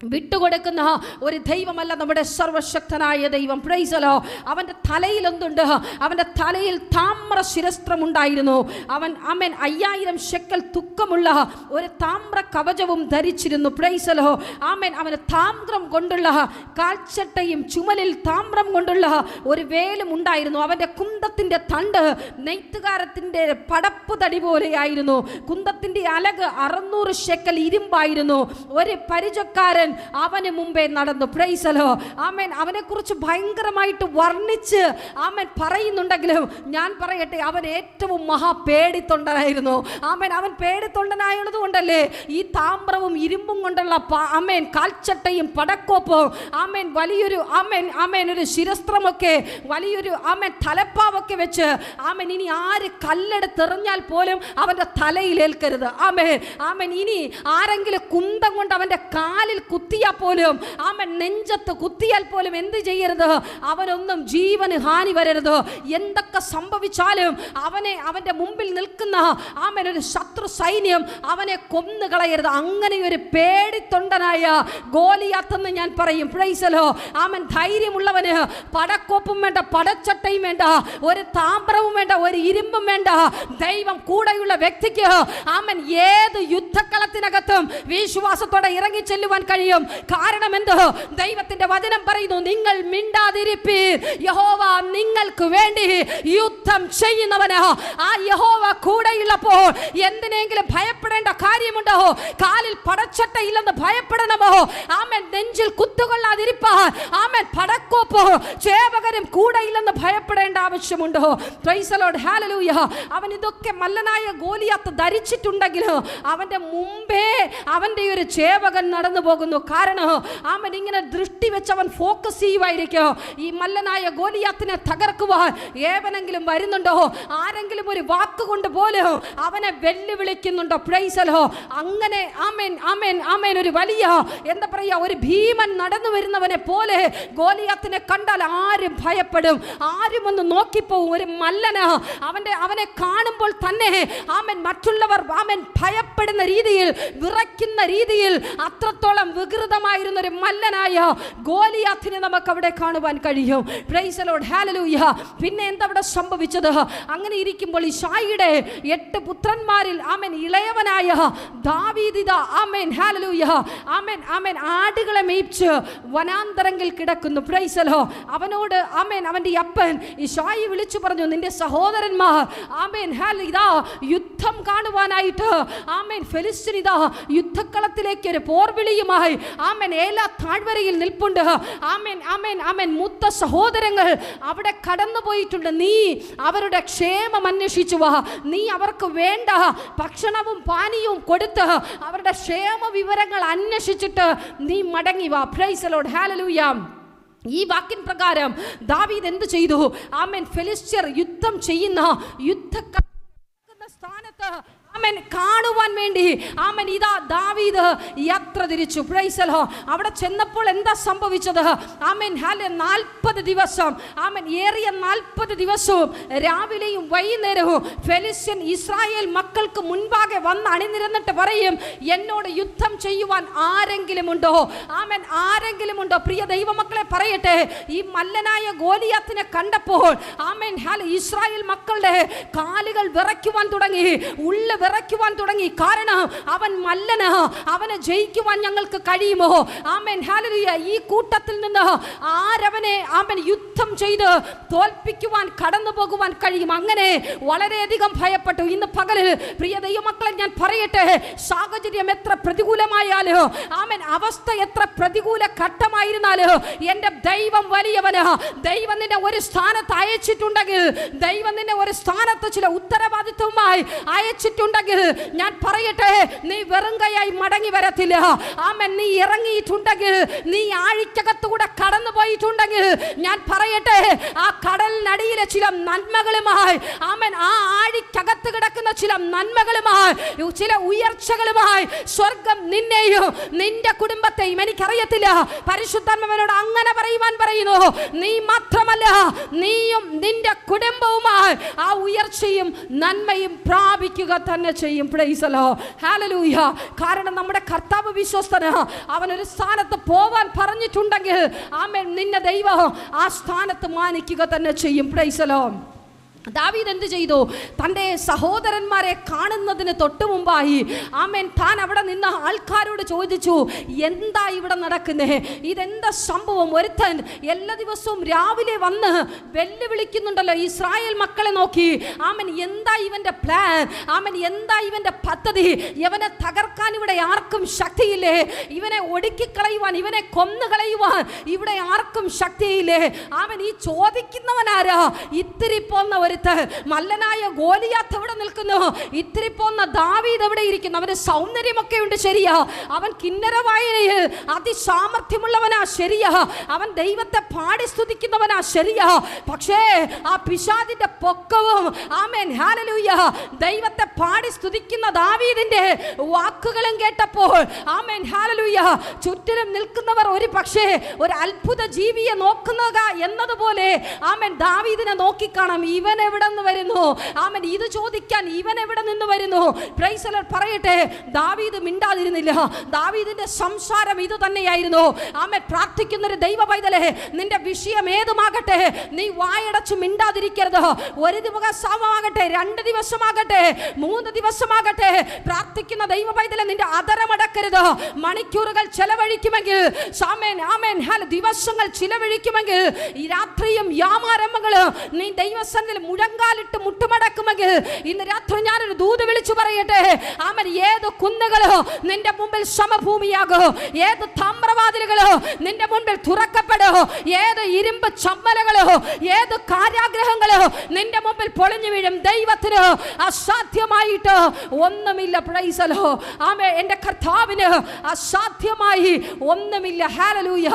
വിട്ടുകൊടുക്കുന്ന ഒരു ദൈവമല്ല നമ്മുടെ സർവശക്തനായ ദൈവം. Price the Lord. അവൻ്റെ തലയിൽ എന്തുണ്ട്? അവൻ്റെ തലയിൽ താമ്ര ശിരസ്ത്രമുണ്ടായിരുന്നു. അവൻ 5000 ഷെക്കൽ തൂക്കമുള്ള ഒരു താമ്ര കവചവും ധരിച്ചിരുന്നു. Praise the lord. ആമേൻ. അവന് താമ്രം കൊണ്ടുള്ള കാൽച്ചട്ടയും ചുമലിൽ താമ്രം കൊണ്ടുള്ള ഒരു വേലും ഉണ്ടായിരുന്നു. അവൻ്റെ കുന്തത്തിൻ്റെ തണ്ട് നെയ്ത്തുകാരത്തിൻ്റെ പടപ്പ് തടി പോലെയായിരുന്നു. കുന്തത്തിൻ്റെ അലക് 600 ഷെക്കൽ ഇരുമ്പായിരുന്നു. ഒരു പരിചക്കാരൻ അവന് മുമ്പേ നടന്നു. Praise the lord. ആമേൻ. അവനെക്കുറിച്ച് ഭയങ്കരമായിട്ട് വർണ്ണിച്ച് ആമേൻ പറയുന്നുണ്ടെങ്കിലും ഞാൻ പറയട്ടെ, അവൻ ഏറ്റവും മഹാപേടിത്തൊണ്ടനായിരുന്നു. ആമേൻ. അവൻ പേടിത്തൊണ്ടനായത് കൊണ്ടല്ലേ ഈ താമ്രവും ഇരുമ്പും കൊണ്ടുള്ള ആമേൻ കാൽച്ചട്ടയും പടക്കോപ്പും, ആമേൻ, വലിയൊരു ഒരു ശിരസ്ത്രമൊക്കെ, വലിയൊരു തലപ്പാവൊക്കെ വെച്ച്, ആമേൻ, ഇനി ആര് കല്ലെടുത്തെറിഞ്ഞാൽ പോലും അവൻ്റെ തലയിൽ ഏൽക്കരുത്. ആമേൻ. ആമേൻ. ഇനി ആരെങ്കിലും കുന്തം കൊണ്ട് അവൻ്റെ കാലിൽ കുത്തിയാൽ പോലും, ആമേൻ, നെഞ്ചത്ത് കുത്തിയാൽ പോലും എന്ത് ചെയ്യരുത്? അവനൊന്നും ജീവന് ഹാനി വരരുത്. എന്തൊക്കെ സംഭവിച്ചാലും അവൻ്റെ മുമ്പിൽ നിൽക്കുന്ന ആമേൻ ഒരു ശത്രു സൈന്യം അവനെ കൊന്നു കളയരുത്. അങ്ങനെ ഒരു പേടിത്തൊണ്ടനായ ഗോലിയാത്ത് എന്ന് ഞാൻ പറയും. Praise the lord. ആമേൻ. ധൈര്യമുള്ളവന് പടക്കോപ്പും വേണ്ട, പടച്ചട്ടയും വേണ്ട, ഒരു താമ്രവും വേണ്ട, ഒരു ഇരുമ്പും വേണ്ട. ദൈവം കൂടെയുള്ള വ്യക്തിക്ക് ആമേൻ ഏത് യുദ്ധക്കളത്തിനകത്തും വിശ്വാസത്തോടെ ഇറങ്ങി ചെല്ലുവാൻ കഴിയും. കാരണം എന്ത്? ദൈവത്തിന്റെ വചനം പറയുന്നു, നിങ്ങൾ മിണ്ടാതിരിപ്പീൻ, യഹോവ നിങ്ങൾക്ക് വേണ്ടി യുദ്ധം ചെയ്യുന്നവനാ. ആ യഹോവ കൂടെയുള്ളപ്പോൾ എന്തിനെങ്കിലും ഭയപ്പെടേണ്ട കാര്യമുണ്ടോ? കാലിൽ പടച്ചട്ട ഇല്ലെന്ന് ഭയപ്പെടണമോ? ആമേൻ. നെഞ്ചിൽ കുത്തുകൊള്ളാതിരിപ്പാൻ ആമേൻ പടക്കോപ്പോ സേവകരും കൂടെയില്ലെന്ന് ഭയപ്പെടേണ്ട ആവശ്യമുണ്ടോ? Price the lord, hallelujah. അവൻ ഇതൊക്കെ മല്ലനായ ഗോലിയാത്ത് ധരിച്ചിട്ടുണ്ടെങ്കിൽ അവന്റെ മുമ്പേ അവന്റെ ഒരു സേവകൻ നടന്നു പോകുന്നു. കാരണം അവൻ ഇങ്ങനെ ദൃഷ്ടി വെച്ച് അവൻ ഫോക്കസ് ചെയ്യുമായിരിക്കും. ഈ മല്ലനായ ഗോലിയാത്തിനെ തകർക്കുവാൻ ഏവനെങ്കിലും വരുന്നുണ്ടോ? ആരെങ്കിലും ഒരു വാക്കുകൊണ്ട് പോലും അവനെ വെല്ലുവിളിക്കുന്നുണ്ടോ? Price the Lord. അങ്ങനെ ആമേൻ ആമേൻ ആമേൻ ഒരു വലിയ എന്താ പറയാ, ഒരു ഭീമൻ നടന്നു വരുന്നവനെ പോലെ ഗോലിയാത്തിനെ കണ്ടാൽ ആരും ഭയപ്പെടും, ആരും ഒന്ന് നോക്കിപ്പോവും. ഒരു മല്ലന അവനെ കാണുമ്പോൾ തന്നെ ആമേൻ മറ്റുള്ളവർ ആമേൻ ഭയപ്പെടുന്ന രീതിയിൽ, വിറയ്ക്കുന്ന രീതിയിൽ അത്രത്തോളം വികൃതമായിരുന്ന ഒരു മല്ലനായ ഗോലിയാത്തിനെ നമുക്ക് അവിടെ കാണുവാൻ കഴിയും. Praise the lord, hallelujah. പിന്നെ എന്താ അവിടെ സംഭവിച്ചത്? അങ്ങനെ ഇരിക്കുമ്പോൾ ഇശായിയുടെ 8 പുത്രന്മാരിൽ ആമേൻ ഇളയവനായ ദാവീദ് ആമേൻ ഹല്ലേലൂയ ആമേൻ ആമേൻ ആടുകളെ മേയിച്ച് വനാന്തരങ്ങളിൽ കിടക്കുന്നു. Price the Lord. അവനോട് ആമേൻ അവന്റെ അപ്പൻ ഇശായി വിളിച്ചു പറഞ്ഞു, നിന്റെ സഹോദരന്മാർ ആമേൻ ഇതാ യുദ്ധം കാണുവാനായിട്ട് ആമേൻ ഫെലിസ്ത്യൻ ഇതാ യുദ്ധക്കളത്തിലേക്ക് ഒരു പോർവിളിയുമായി ആമേൻ ഏലാ താഴ്വരയിൽ നിൽപ്പുണ്ട്. ആമേൻ ആമേൻ ആമേൻ മൂത്ത സഹോദരങ്ങൾ അവിടെ കടന്നു പോയിട്ടുണ്ട്. നീ അവരുടെ ക്ഷേമം അന്വേഷിച്ചു വാ. നീ അവർക്ക് വേണ്ട ഭക്ഷണവും പാനീയവും കൊടുത്ത് അവരുടെ ക്ഷേമ വിവരങ്ങൾ അന്വേഷിച്ചിട്ട് നീ മടങ്ങി വാ. പ്രൈസ് ദി ലോർഡ്, ഹല്ലേലൂയ. ഈ വാക്കിൻ പ്രകാരം ദാവീദ് എന്ത് ചെയ്തു? ആമേൻ ഫെലിസ്ത്യർ യുദ്ധം ചെയ്യുന്ന സ്ഥാനത്ത് ആമേൻ കാണുവാൻ വേണ്ടി ആമേൻ ഇതാ ദാവീദ് യാത്ര തിരിച്ചു. Price the lord. അവിടെ ചെന്നപ്പോൾ എന്താ സംഭവിച്ചത്? ആമേൻ 40 ദിവസം ആമേൻ ഏറിയ 40 ദിവസവും രാവിലെയും വൈകുന്നേരവും ഫെലിസ്ത്യൻ ഇസ്രായേൽ മക്കൾക്ക് മുൻപാകെ വന്ന് അണിനിരന്നിട്ട് പറയും, എന്നോട് യുദ്ധം ചെയ്യുവാൻ ആരെങ്കിലും ഉണ്ടോ? ആമേൻ ആരെങ്കിലും ഉണ്ടോ? പ്രിയ ദൈവമക്കളെ പറയട്ടെ, ഈ മല്ലനായ ഗോലിയാത്തിനെ കണ്ടപ്പോൾ ആമേൻ ഇസ്രായേൽ മക്കളുടെ കാലുകൾ വിറയ്ക്കുവാൻ തുടങ്ങി, ഉള്ള വിറയ്ക്കുവാൻ തുടങ്ങി. കാരണം അവൻ മല്ലന്, അവനെ ജയിക്കുവാൻ ഞങ്ങൾക്ക് കഴിയുമോ? ആമേൻ, ഹല്ലേലൂയ. ഈ കൂട്ടത്തിൽ നിന്ന് ആരവനെ യുദ്ധം ചെയ്ത് തോൽപ്പിക്കുവാൻ കടന്നു പോകുവാൻ കഴിയും? അങ്ങനെ വളരെയധികം ഭയപ്പെട്ടു. ഇന്ന് പകലിൽ പ്രിയ ദൈവമക്കളെ ഞാൻ പറയട്ടെ, സാഹചര്യം എത്ര പ്രതികൂലമായാലും, ആമേൻ, അവസ്ഥ എത്ര പ്രതികൂല ഘട്ടമായിരുന്നാലും, എൻ്റെ ദൈവം വലിയവന്. ദൈവം നിന്നെ ഒരു സ്ഥാനത്ത് അയച്ചിട്ടുണ്ടെങ്കിൽ, ദൈവം നിന്നെ ഒരു സ്ഥാനത്ത് ചില ഉത്തരവാദിത്വമായി അയച്ചിട്ടുണ്ടെങ്കിൽ, ഞാൻ പറയട്ടെ, നീ വെറും കൈയായി മടങ്ങി വരത്തില്ല. ആമേൻ, നീ ഇറങ്ങിയിട്ടുണ്ടെങ്കിൽ, നീ ആഴിക്കകത്തൂടെ കടന്നു പോയിട്ടുണ്ടെങ്കിൽ, ഞാൻ പറയട്ടെ, ആ കടലിനടിയിലെ ചില നന്മകളുമായി, ആമേൻ, ആ ആഴിക്കകത്ത് കിടക്കുന്ന ചില നന്മകളുമായി, ചില ഉയർച്ചകളുമായി സ്വർഗം നിന്നെയും നിന്റെ കുടുംബത്തെയും, എനിക്കറിയത്തില്ല, പരിശുദ്ധാത്മാവിനോട് അങ്ങനെ പറയുവാൻ പറയുന്നു, നീ മാത്രമല്ല, നീയും നിന്റെ കുടുംബവുമായി ആ ഉയർച്ചയും നന്മയും പ്രാപിക്കുക തന്നെ ചെയ്യും. Praise the lord, hallelujah. കാരണം നമ്മുടെ കർത്താവ് വിശ്വസ്തനാ. അവനൊരു സ്ഥാനത്ത് പോവാൻ പറഞ്ഞിട്ടുണ്ടെങ്കിൽ, ആമേൻ, നിന്നെ ദൈവം ആ സ്ഥാനത്ത് മാനിക്കുക തന്നെ ചെയ്യും. Praise the Lord. ദാവീദ് എന്ത് ചെയ്തു? തൻ്റെ സഹോദരന്മാരെ കാണുന്നതിന് തൊട്ട് മുമ്പായി, ആമേൻ, താൻ അവിടെ നിന്ന് ആൾക്കാരോട് ചോദിച്ചു, എന്താ ഇവിടെ നടക്കുന്നേ? ഇതെന്താ സംഭവം? ഒരുത്തൻ എല്ലാ ദിവസവും രാവിലെ വന്ന് വെല്ലുവിളിക്കുന്നുണ്ടല്ലോ ഇസ്രായേൽ മക്കളെ നോക്കി. ആമേൻ, എന്താ ഇവൻ്റെ പ്ലാൻ? ആമേൻ, എന്താ ഇവൻ്റെ പദ്ധതി? ഇവനെ തകർക്കാൻ ഇവിടെ ആർക്കും ശക്തിയില്ലേ? ഇവനെ ഒടുക്കിക്കളയുവാൻ, ഇവനെ കൊന്നുകളയുവാൻ ഇവിടെ ആർക്കും ശക്തിയില്ലേ? ആമേൻ, ഈ ചോദിക്കുന്നവനാരാ? ഇത്തിരി പോന്ന മല്ലനായ ഗോലിയാത്ത് എവിടെ നിൽക്കുന്നു? ഇത്തിരി പോന്ന ദാവീദ് എവിടെ ഇരിക്കുന്നു? അവന്റെ സൗന്ദര്യമൊക്കെ ഉണ്ട്, ശരിയാ. അവൻ കിന്നരവായനയിൽ അതിസാമർഥ്യമുള്ളവനാ, ശരിയാ. അവൻ ദൈവത്തെ പാടി സ്തുതിക്കുന്നവനാ, ശരിയാ. പക്ഷേ ആ പിശാചിന്റെ പൊക്കവും, ആമേൻ, ഹല്ലേലൂയ, ദൈവത്തെ പാടി സ്തുതിക്കുന്ന ദാവീദിന്റെ വാക്കുകളും കേട്ടപ്പോൾ, ആമേൻ, ഹല്ലേലൂയ, ചുറ്റിലും നിൽക്കുന്നവർ ഒരു പക്ഷേ ഒരു അത്ഭുത ജീവിയെ നോക്കുക എന്നതുപോലെ, ആമേൻ, ദാവീദിനെ നോക്കിക്കാണാം. ഇവൻ എവിടെ നിന്ന് വരുന്നു? ആമേൻ, ഇത് ചോദിക്കാൻ ഇവൻ എവിടെ നിന്ന് വരുന്നു? Price the Lord. പറയട്ടെ, ദാവീദ് മിണ്ടാതിരുന്നില്ല. ദാവീദിന്റെ സംസാരം ഇത് തന്നെയായിരുന്നു. ആമേൻ, പ്രാർത്ഥിക്കുന്ന ഒരു ദൈവ പൈതലേ, നിന്റെ വിഷയം ഏതുമാകട്ടെ, നീ വായടച്ച് മിണ്ടാതിരിക്കരുത്. ഒരു ദിവസമാകട്ടെ, 2 ദിവസമാകട്ടെ, 3 ദിവസമാകട്ടെ, പ്രാർത്ഥിക്കുന്ന ദൈവ പൈതലേ, നിന്റെ അതരമടക്കരുത്. മണിക്കൂറുകൾ ചെലവഴിക്കുമെങ്കിൽ, ആമേൻ, ആമേൻ, ദിവസങ്ങൾ ചിലവഴിക്കുമെങ്കിൽ, ഈ രാത്രിയും യാമാരംഭങ്ങളും നീ ദൈവസന്നിധിയിൽ മുഴങ്കാലിട്ട് മുട്ടുമടക്കുമെങ്കിൽ, ഇന്ന് രാത്രി ഞാനൊരു ദൂത് വിളിച്ചു പറയട്ടെ, ആമേൻ, ഏത് കുന്നുകളോ നിന്റെ മുമ്പിൽ സമഭൂമിയാകോ, ഏത് താമ്രവാതിലുകളോ നിന്റെ മുമ്പിൽ തുറക്കപ്പെടോ, ഏത് ഇരുമ്പ് ചമ്മലകളോ, ഏത് കാരാഗ്രഹങ്ങളോ നിന്റെ മുമ്പിൽ പൊളിഞ്ഞു വീഴും. ദൈവത്തിന് അസാധ്യമായിട്ട് ഒന്നുമില്ല. Price the lord. ആമേൻ, എൻ്റെ കർത്താവിന് അസാധ്യമായി ഒന്നുമില്ല. ഹല്ലേലൂയ.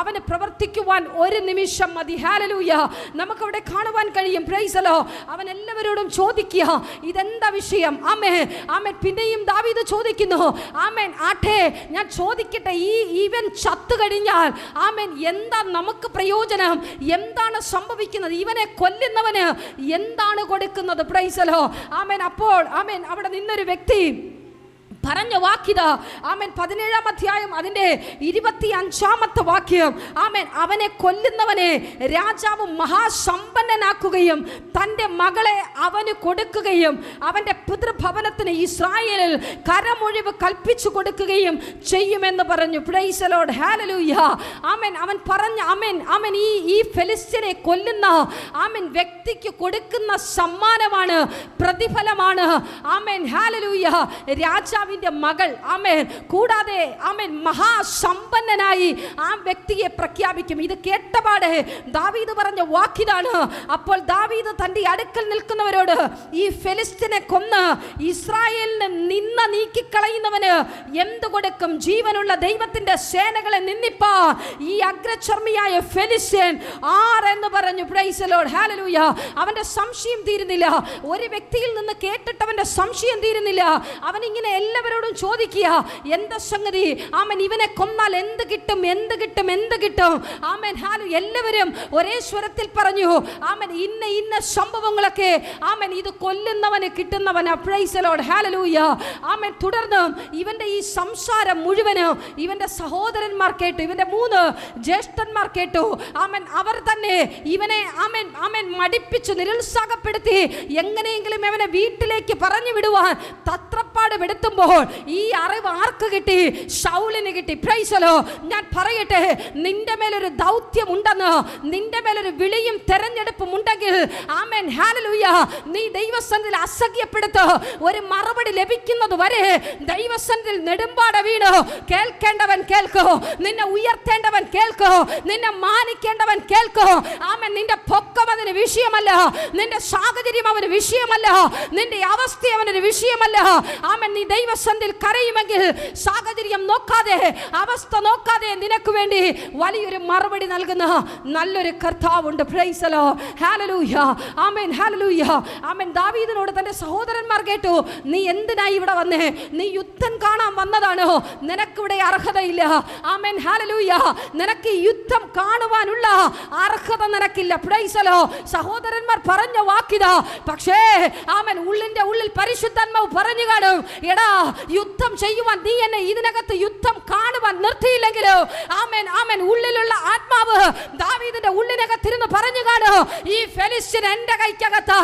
അവന് പ്രവർത്തിക്കുവാൻ ഒരു നിമിഷം മതി. ഹല്ലേലൂയ. നമുക്കവിടെ കാണുവാൻ കഴിയും. Praise the Lord. അവൻ എല്ലാവരോടും ചോദിക്കുക, ഇതെന്താ വിഷയം? ആമേൻ, ആമേൻ. പിന്നെയും ദാവീദ് ചോദിക്കുന്നു, ആമേൻ, ആട്ടെ, ഞാൻ ചോദിക്കട്ടെ, ഇവൻ ചത്തു കഴിഞ്ഞാൽ, ആമേൻ, എന്താ നമുക്ക് പ്രയോജനം? എന്താണ് സംഭവിക്കുന്നത്? ഇവനെ കൊല്ലുന്നവന് എന്താണ് കൊടുക്കുന്നത്? Praise the lord. ആമേൻ. അപ്പോൾ ആമേൻ, അവിടെ നിന്നൊരു വ്യക്തി പറഞ്ഞ വാക്കിത, ആമേൻ, 17-ാം അധ്യായം അതിൻ്റെ 25-ാമത്തെ വാക്യം. ആമേൻ, അവനെ കൊല്ലുന്നവനെ രാജാവ് മഹാസമ്പന്നനാക്കുകയും തൻ്റെ മകളെ അവന് കൊടുക്കുകയും അവൻ്റെ പിതൃഭവനത്തിന് ഇസ്രായേലിൽ കരമൊഴിവ് കൽപ്പിച്ചു കൊടുക്കുകയും ചെയ്യുമെന്ന് പറഞ്ഞു. പ്രൈസ് ദി ലോർഡ്, ഹല്ലേലൂയ. ആമേൻ, അവൻ പറഞ്ഞ, ആമേൻ, ആമേൻ, ഈ ഫെലിസ്ത്യനെ കൊല്ലുന്ന, ആമേൻ, വ്യക്തിക്ക് കൊടുക്കുന്ന സമ്മാനമാണ്, പ്രതിഫലമാണ്. ആമേൻ, ഹല്ലേലൂയ, രാജാവ് മകൾ. ആമേൻ. കൂടാതെ ആമേൻ, മഹാസമ്പന്നനായി ആ വ്യക്തിയെ പ്രഖ്യാപിക്കും. ഇത് കേട്ടപാടെ ദാവീദ് പറഞ്ഞ വാക്കിതാണ്. അപ്പോൾ ദാവീദ് തൻ്റെ അടുക്കൽ നിൽക്കുന്നവരോട്, ഈ ഫെലിസ്ത്യനെ കൊന്ന് ഇസ്രായേലിനെ നിന്ന നീക്കിക്കളയുന്നവന് എന്തു കൊടുക്കും? ജീവനുള്ള ദൈവത്തിന്റെ സേനകളെ നിന്ദിപ്പാ ഈ അഗ്രചർമ്മിയായ ഫെലിസ്ത്യൻ ആരെന്ന് പറഞ്ഞു. Praise the lord, hallelujah. അവന്റെ സംശയം തീരുന്നില്ല. ഒരു വ്യക്തിയിൽ നിന്ന് കേട്ടിട്ട് അവന്റെ സംശയം തീരുന്നില്ല. അവൻ ഇങ്ങനെ എല്ലാ എല്ലാവരോടും ചോദിക്കുക, എന്താ സംഗതി? ആമേൻ, ഇവനെ കൊന്നാൽ എന്ത് കിട്ടും, എന്ത് കിട്ടും, എന്ത് കിട്ടും? ആമേൻ, എല്ലാവരും ഒരേ സ്വരത്തിൽ പറഞ്ഞു, ആമേൻ, ഇന്ന ഇന്ന സംഭവങ്ങളൊക്കെ, ആമേൻ, ഇത് കൊല്ലുന്നവന് കിട്ടുന്നവന്. പ്രൈസ് ദി ലോർഡ്, ഹല്ലേലൂയ. ആമേൻ. തുടർന്ന് ഇവന്റെ ഈ സംസാരം മുഴുവനും ഇവന്റെ സഹോദരന്മാർ കേട്ടു, ഇവന്റെ 3 ജ്യേഷ്ഠന്മാർ കേട്ടു. ആമേൻ. അവർ തന്നെ ഇവനെ ആമേൻ ആമേൻ മടിപ്പിച്ചു, നിരുത്സാഹപ്പെടുത്തി എങ്ങനെയെങ്കിലും ഇവനെ വീട്ടിലേക്ക് പറഞ്ഞു വിടുവാൻ തത്രപ്പാട് പെടുത്തുമ്പോൾ ഈ അറിവ് ആർക്ക് കിട്ടി? ശൗലിന് കിട്ടി. Price the Lord. ഞാൻ പറയട്ടെ, നിന്റെ മേലൊരു ദൗത്യം ഉണ്ടെന്ന്, നിന്റെ മേലൊരു വിളിയും തെരഞ്ഞെടുപ്പും ഉണ്ടെങ്കിൽ, ആമേൻ, ഹല്ലേലൂയ, നീ ദൈവസന്നിധിയിൽ അസഹ്യപ്പെടുത്ത് ഒരു മറുപടി ലഭിക്കുന്നത് വരെ ദൈവസന്നിധിയിൽ നെടുമ്പാട വീണ് കേൾക്കേണ്ടവൻ കേൾക്കോ, നിന്നെ ഉയർത്തേണ്ടവൻ കേൾക്കോ, നിന്നെ മാനിക്കേണ്ടവൻ കേൾക്കോ. ആമേൻ. നിന്റെ പൊക്കം അതിന് വിഷയമല്ല, നിന്റെ സാഹചര്യം അവന് വിഷയമല്ല, നിന്റെ അവസ്ഥ അവനൊരു വിഷയമല്ല. ആമേൻ. നീ ദൈവസന്നിധിയിൽ കരയുമെങ്കിൽ സാഹചര്യം നോക്കാതെ, അവസ്ഥ നോക്കാതെ നിനക്ക് വേണ്ടി വലിയൊരു മറുപടി നൽകുന്ന നല്ലൊരു കർത്താവുണ്ട്. പ്രൈസ് ദി ലോർഡ്, ഹല്ലേലൂയ. ആമേൻ, ഹല്ലേലൂയ. ആമേൻ. ദാവീദിനോട് തന്റെ സഹോദരന്മാർ കേട്ടു, നീ എന്തിനായി ഇവിടെ വന്നേ? നീ യുദ്ധം കാണാൻ വന്നതാണോ? നിനക്കിവിടെ അർഹതയില്ല. ആമേൻ, ഹല്ലേലൂയ. നിനക്ക് യുദ്ധം കാണുവാനുള്ള അർഹത നിനക്കില്ല. Price the Lord. സഹോദരന്മാർ പറഞ്ഞ വാക്കിതാ. പക്ഷേ ആമേൻ, ഉള്ളിന്റെ ഉള്ളിൽ പരിശുദ്ധാത്മാവ് പറഞ്ഞു കാണും, എടാ, യുദ്ധം ചെയ്യുവാൻ നീ എന്നെ ഇതിനകത്ത് യുദ്ധം കാണുവാൻ നിർത്തിയില്ലെങ്കിലോ, ആമേൻ ആമേൻ, ഉള്ളിലുള്ള ആത്മാവ് ദാവീദിന്റെ ഉള്ളിനകത്തിരുന്ന് പറഞ്ഞു കാണും, ഈ ഫെലിസ്ത്യൻ എന്റെ കൈക്കകത്താ.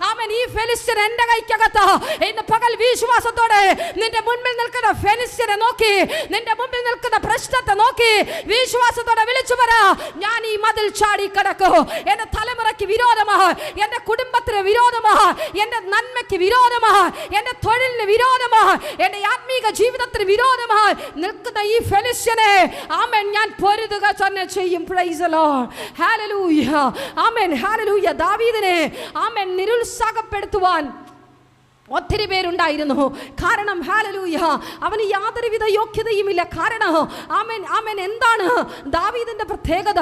ആമേൻ. ഈ ഫെലിസ്ത്യൻ എന്റെ കൈക്കകത്താ. ഇന്ന് പകൽ വിശ്വാസത്തോടെ നിന്റെ മുൻപിൽ നിൽക്കുന്ന ഫെലിസ്ത്യനെ നോക്കി, നിന്റെ മുൻപിൽ നിൽക്കുന്ന പ്രശ്നത്തെ നോക്കി വിശ്വാസത്തോടെ വിളിച്ചു പറ, ഞാൻ ഈ മതിൽ ചാടി കടക്കും. എന്റെ തലമുറയ്ക്ക് വിരോധമായി, എന്റെ കുടുംബത്തിന് വിരോധമായി, എന്റെ നന്മയ്ക്ക് വിരോധമായി, എന്റെ തൊഴിലിന് വിരോധമായി, എന്റെ ആത്മീക ജീവിതത്തിന് വിരോധമായി നിൽക്കുന്ന ഈ ഫെലിസ്ത്യനെ, ആമേൻ, ഞാൻ പൊരുതുക തന്നെ ചെയ്യും. പ്രൈസ് ദി ലോർഡ്, ഹല്ലേലൂയ. ആമേൻ, ഹല്ലേലൂയ. ദാവീദിനെ ആമേൻ നിരുത്സാഹപ്പെടുത്തുവാൻ ഒത്തിരി പേരുണ്ടായിരുന്നു. കാരണം ഹല്ലേലൂയ, അവന് യാതൊരുവിധ യോഗ്യതയുമില്ല. കാരണം ആമേൻ ആമേൻ, എന്താണ് ദാവീദിന്റെ പ്രത്യേകത?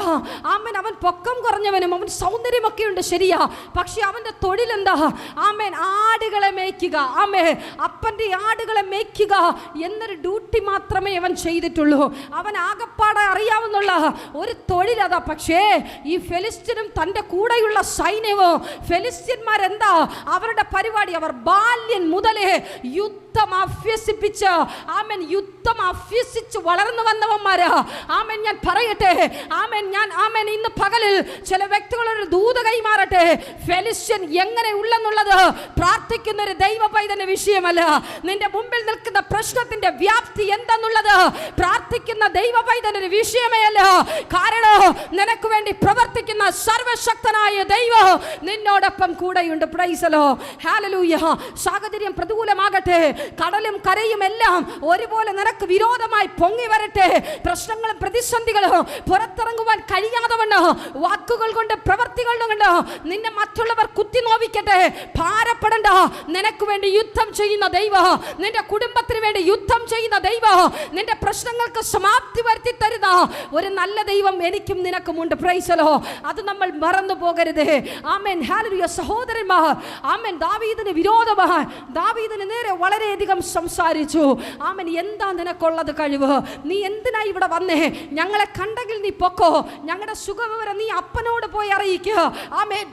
ആമേൻ, അവൻ പൊക്കം കുറഞ്ഞവനും അവൻ സൗന്ദര്യമൊക്കെ ഉണ്ട്, ശരിയാ. പക്ഷെ അവന്റെ തൊഴിൽ എന്താ? ആമേൻ, ആടുകളെ മേയ്ക്കുക. ആമേൻ, അപ്പന്റെ ആടുകളെ മേയ്ക്കുക എന്നൊരു ഡ്യൂട്ടി മാത്രമേ അവൻ ചെയ്തിട്ടുള്ളൂ. അവൻ ആകപ്പാടെ അറിയാവുന്നുള്ള ഒരു തൊഴിൽ അതാ. പക്ഷേ ഈ ഫെലിസ്ത്യനും തൻ്റെ കൂടെയുള്ള സൈന്യവും, ഫെലിസ്ത്യന്മാരെന്താ അവരുടെ പരിപാടി? അവർ മുതലേ യുദ്ധം അഭ്യസിപ്പിച്ച്, ആമേൻ, യുദ്ധം അഭ്യസിച്ച് വളർന്നു വന്നവന്മാരാ. ആമേൻ. ഞാൻ പറയട്ടെ, ആമേൻ, ഞാൻ ആമേൻ, ഇന്ന് പകലിൽ ചില വ്യക്തികളൊരു ദൂത് കൈമാറട്ടെ. ഫെലിസ്ത്യൻ എങ്ങനെ ഉള്ളെന്നുള്ളത് പ്രാർത്ഥിക്കുന്ന ഒരു ദൈവ പൈതന്റെ വിഷയമല്ല. നിന്റെ മുമ്പിൽ നിൽക്കുന്ന പ്രശ്നത്തിന്റെ വ്യാപ്തി എന്തെന്നുള്ളത് പ്രാർത്ഥിക്കുന്ന ദൈവ പൈതന്റെ വിഷയമേ അല്ല. കാരണം നിനക്ക് വേണ്ടി പ്രവർത്തിക്കുന്ന സർവശക്തനായ ദൈവം നിന്നോടൊപ്പം കൂടെയുണ്ട്. Price the lord, hallelujah. സാഹചര്യം പ്രതികൂലമാകട്ടെ, കടലും കരയും എല്ലാം ഒരുപോലെ നിനക്ക് വിരോധമായി പൊങ്ങി വരട്ടെ. പ്രശ്നങ്ങളും പ്രതിസന്ധികളും പുറത്തിറങ്ങുവാൻ കഴിയാതെ വണ്ണം വാക്കുകൾ കൊണ്ട്, പ്രവർത്തികൾ കൊണ്ട് നിന്നെ മറ്റുള്ളവർ കുത്തി നോവിക്കട്ടെ. ഭാരപ്പെടണ്ട. നിനക്ക് വേണ്ടി യുദ്ധം ചെയ്യുന്ന ദൈവം, നിന്റെ കുടുംബത്തിന് വേണ്ടി യുദ്ധം ചെയ്യുന്ന ദൈവം, നിന്റെ പ്രശ്നങ്ങൾക്ക് സമാപ്തി വരുത്തി തരുന്ന ഒരു നല്ല ദൈവം എനിക്കും നിനക്കുമുണ്ട്. Price the Lord. അത് നമ്മൾ മറന്നു പോകരുത്. ആമേൻ, ഹല്ലേലൂയ. സഹോദരന്മാർ, ആമേൻ, ദാവീദിന് വിരോധമായി ദാവീദിന് നേരെ വളരെയധികം സംസാരിച്ചു. ആമേൻ, എന്താ നിനക്കുള്ളത് കഴിവ്? നീ എന്തിനാ ഇവിടെ വന്നേ? ഞങ്ങളെ കണ്ടെങ്കിൽ നീ പൊക്കോ. ഞങ്ങളുടെ സുഖവിവരം നീ അപ്പനോട് പോയി അറിയിക്കുക. ആമേൻ.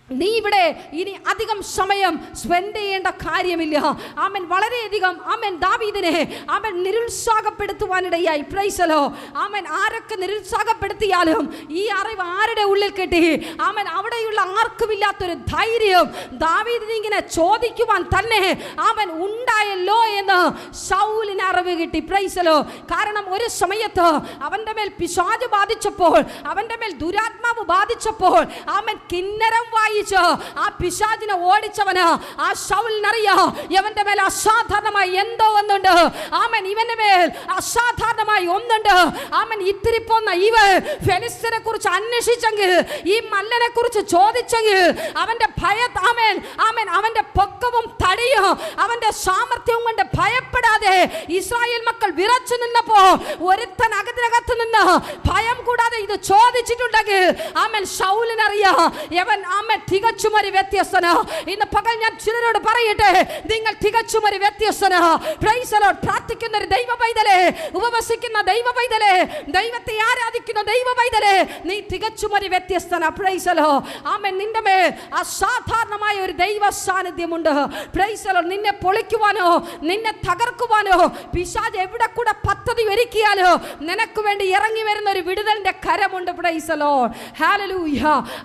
നീ ഇവിടെ ഇനി അധികം സമയം സ്പെൻഡ് ചെയ്യേണ്ട കാര്യമില്ല. ആമേൻ. വളരെയധികം ആമേൻ ദാവീദിനെ ആമേൻ നിരുത്സാഹപ്പെടുത്തുവാനിടയായി. Praise the lord. ആമേൻ. ആരൊക്കെ നിരുത്സാഹപ്പെടുത്തിയാലും ഈ അറിവ് ആരുടെ ഉള്ളിൽ കിട്ടി? ആമേൻ. അവിടെയുള്ള ആർക്കുമില്ലാത്തൊരു ധൈര്യം ദാവീദിന് ഇങ്ങനെ ചോദിക്കുവാൻ തന്നെ ആമേൻ ഉണ്ടായല്ലോ എന്ന് ശൗലിന് അറിവ് കിട്ടി. Price the Lord. കാരണം ഒരു സമയത്ത് അവന്റെ മേൽ പിശാച് ബാധിച്ചപ്പോൾ, അവന്റെ മേൽ ദുരാത്മാവ് ബാധിച്ചപ്പോൾ, ആമേൻ, കിന്നരം വായി ആ പിശാചിനെ ഓടിച്ചവന് ആ ശൗലിനറിയാം ഇവന്റെ മേൽ അസാധാരണമായി എന്തോ ഒന്നുണ്ട്. ആമേൻ. ഇവന്റെ മേൽ അസാധാരണമായി ഒന്നുണ്ട്. ആമേൻ. ഇത്തിരി പോന്ന ഇവൻ ഫെലിസ്ത്യനെ കുറിച്ച് അന്വേഷിച്ചെങ്കിൽ, ഈ മല്ലനെ കുറിച്ച് ചോദിച്ചെങ്കിൽ, അവന്റെ ഭയ ആമേൻ ആമേൻ അവന്റെ പൊക്കവും തടിയും അവന്റെ സാമർത്ഥ്യവും കൊണ്ട് ഭയപ്പെടാതെ കൂടാതെ ഇസ്രായേൽ മക്കൾ വിറച്ചു നിന്നപ്പോ ഒരുത്തൻ അകത്തിനകത്ത് നിന്ന് ഭയം കൂടാതെ ഇത് ചോദിച്ചിട്ടുണ്ടെങ്കിൽ ആമേൻ ശൗലിനറിയാം യവൻ ആമേൻ തികച്ചും ഒരു വ്യത്യസ്തനാ. ഇന്ന് പകൽ ഞാൻ ചിലരോട് പറയട്ടെ, നിങ്ങൾ തികച്ചും ഒരു വ്യത്യസ്തനാ. Praise the Lord. പ്രാർത്ഥിക്കുന്ന ഒരു ദൈവ പൈതലേ, ഉപവസിക്കുന്ന ദൈവ പൈതലേ, ദൈവത്തെ ആരാധിക്കുന്ന ദൈവ പൈതലേ, നീ തികച്ചും ഒരു വ്യത്യസ്തനാ. Praise the lord. ആമേൻ. നിന്റെ മേൽ അസാധാരണമായ ഒരു ദൈവ സാന്നിധ്യമുണ്ട്. Praise the lord. നിന്നെ പൊളിക്കുവാനോ നിന്നെ തകർക്കുവാനോ പിശാച് എവിടെ കൂടെ പദ്ധതി ഒരുക്കിയാലോ നിനക്ക് വേണ്ടി ഇറങ്ങി വരുന്ന ഒരു വിടുതലിന്റെ കരമുണ്ട്. Praise the lord. ഹല്ലേലൂയ.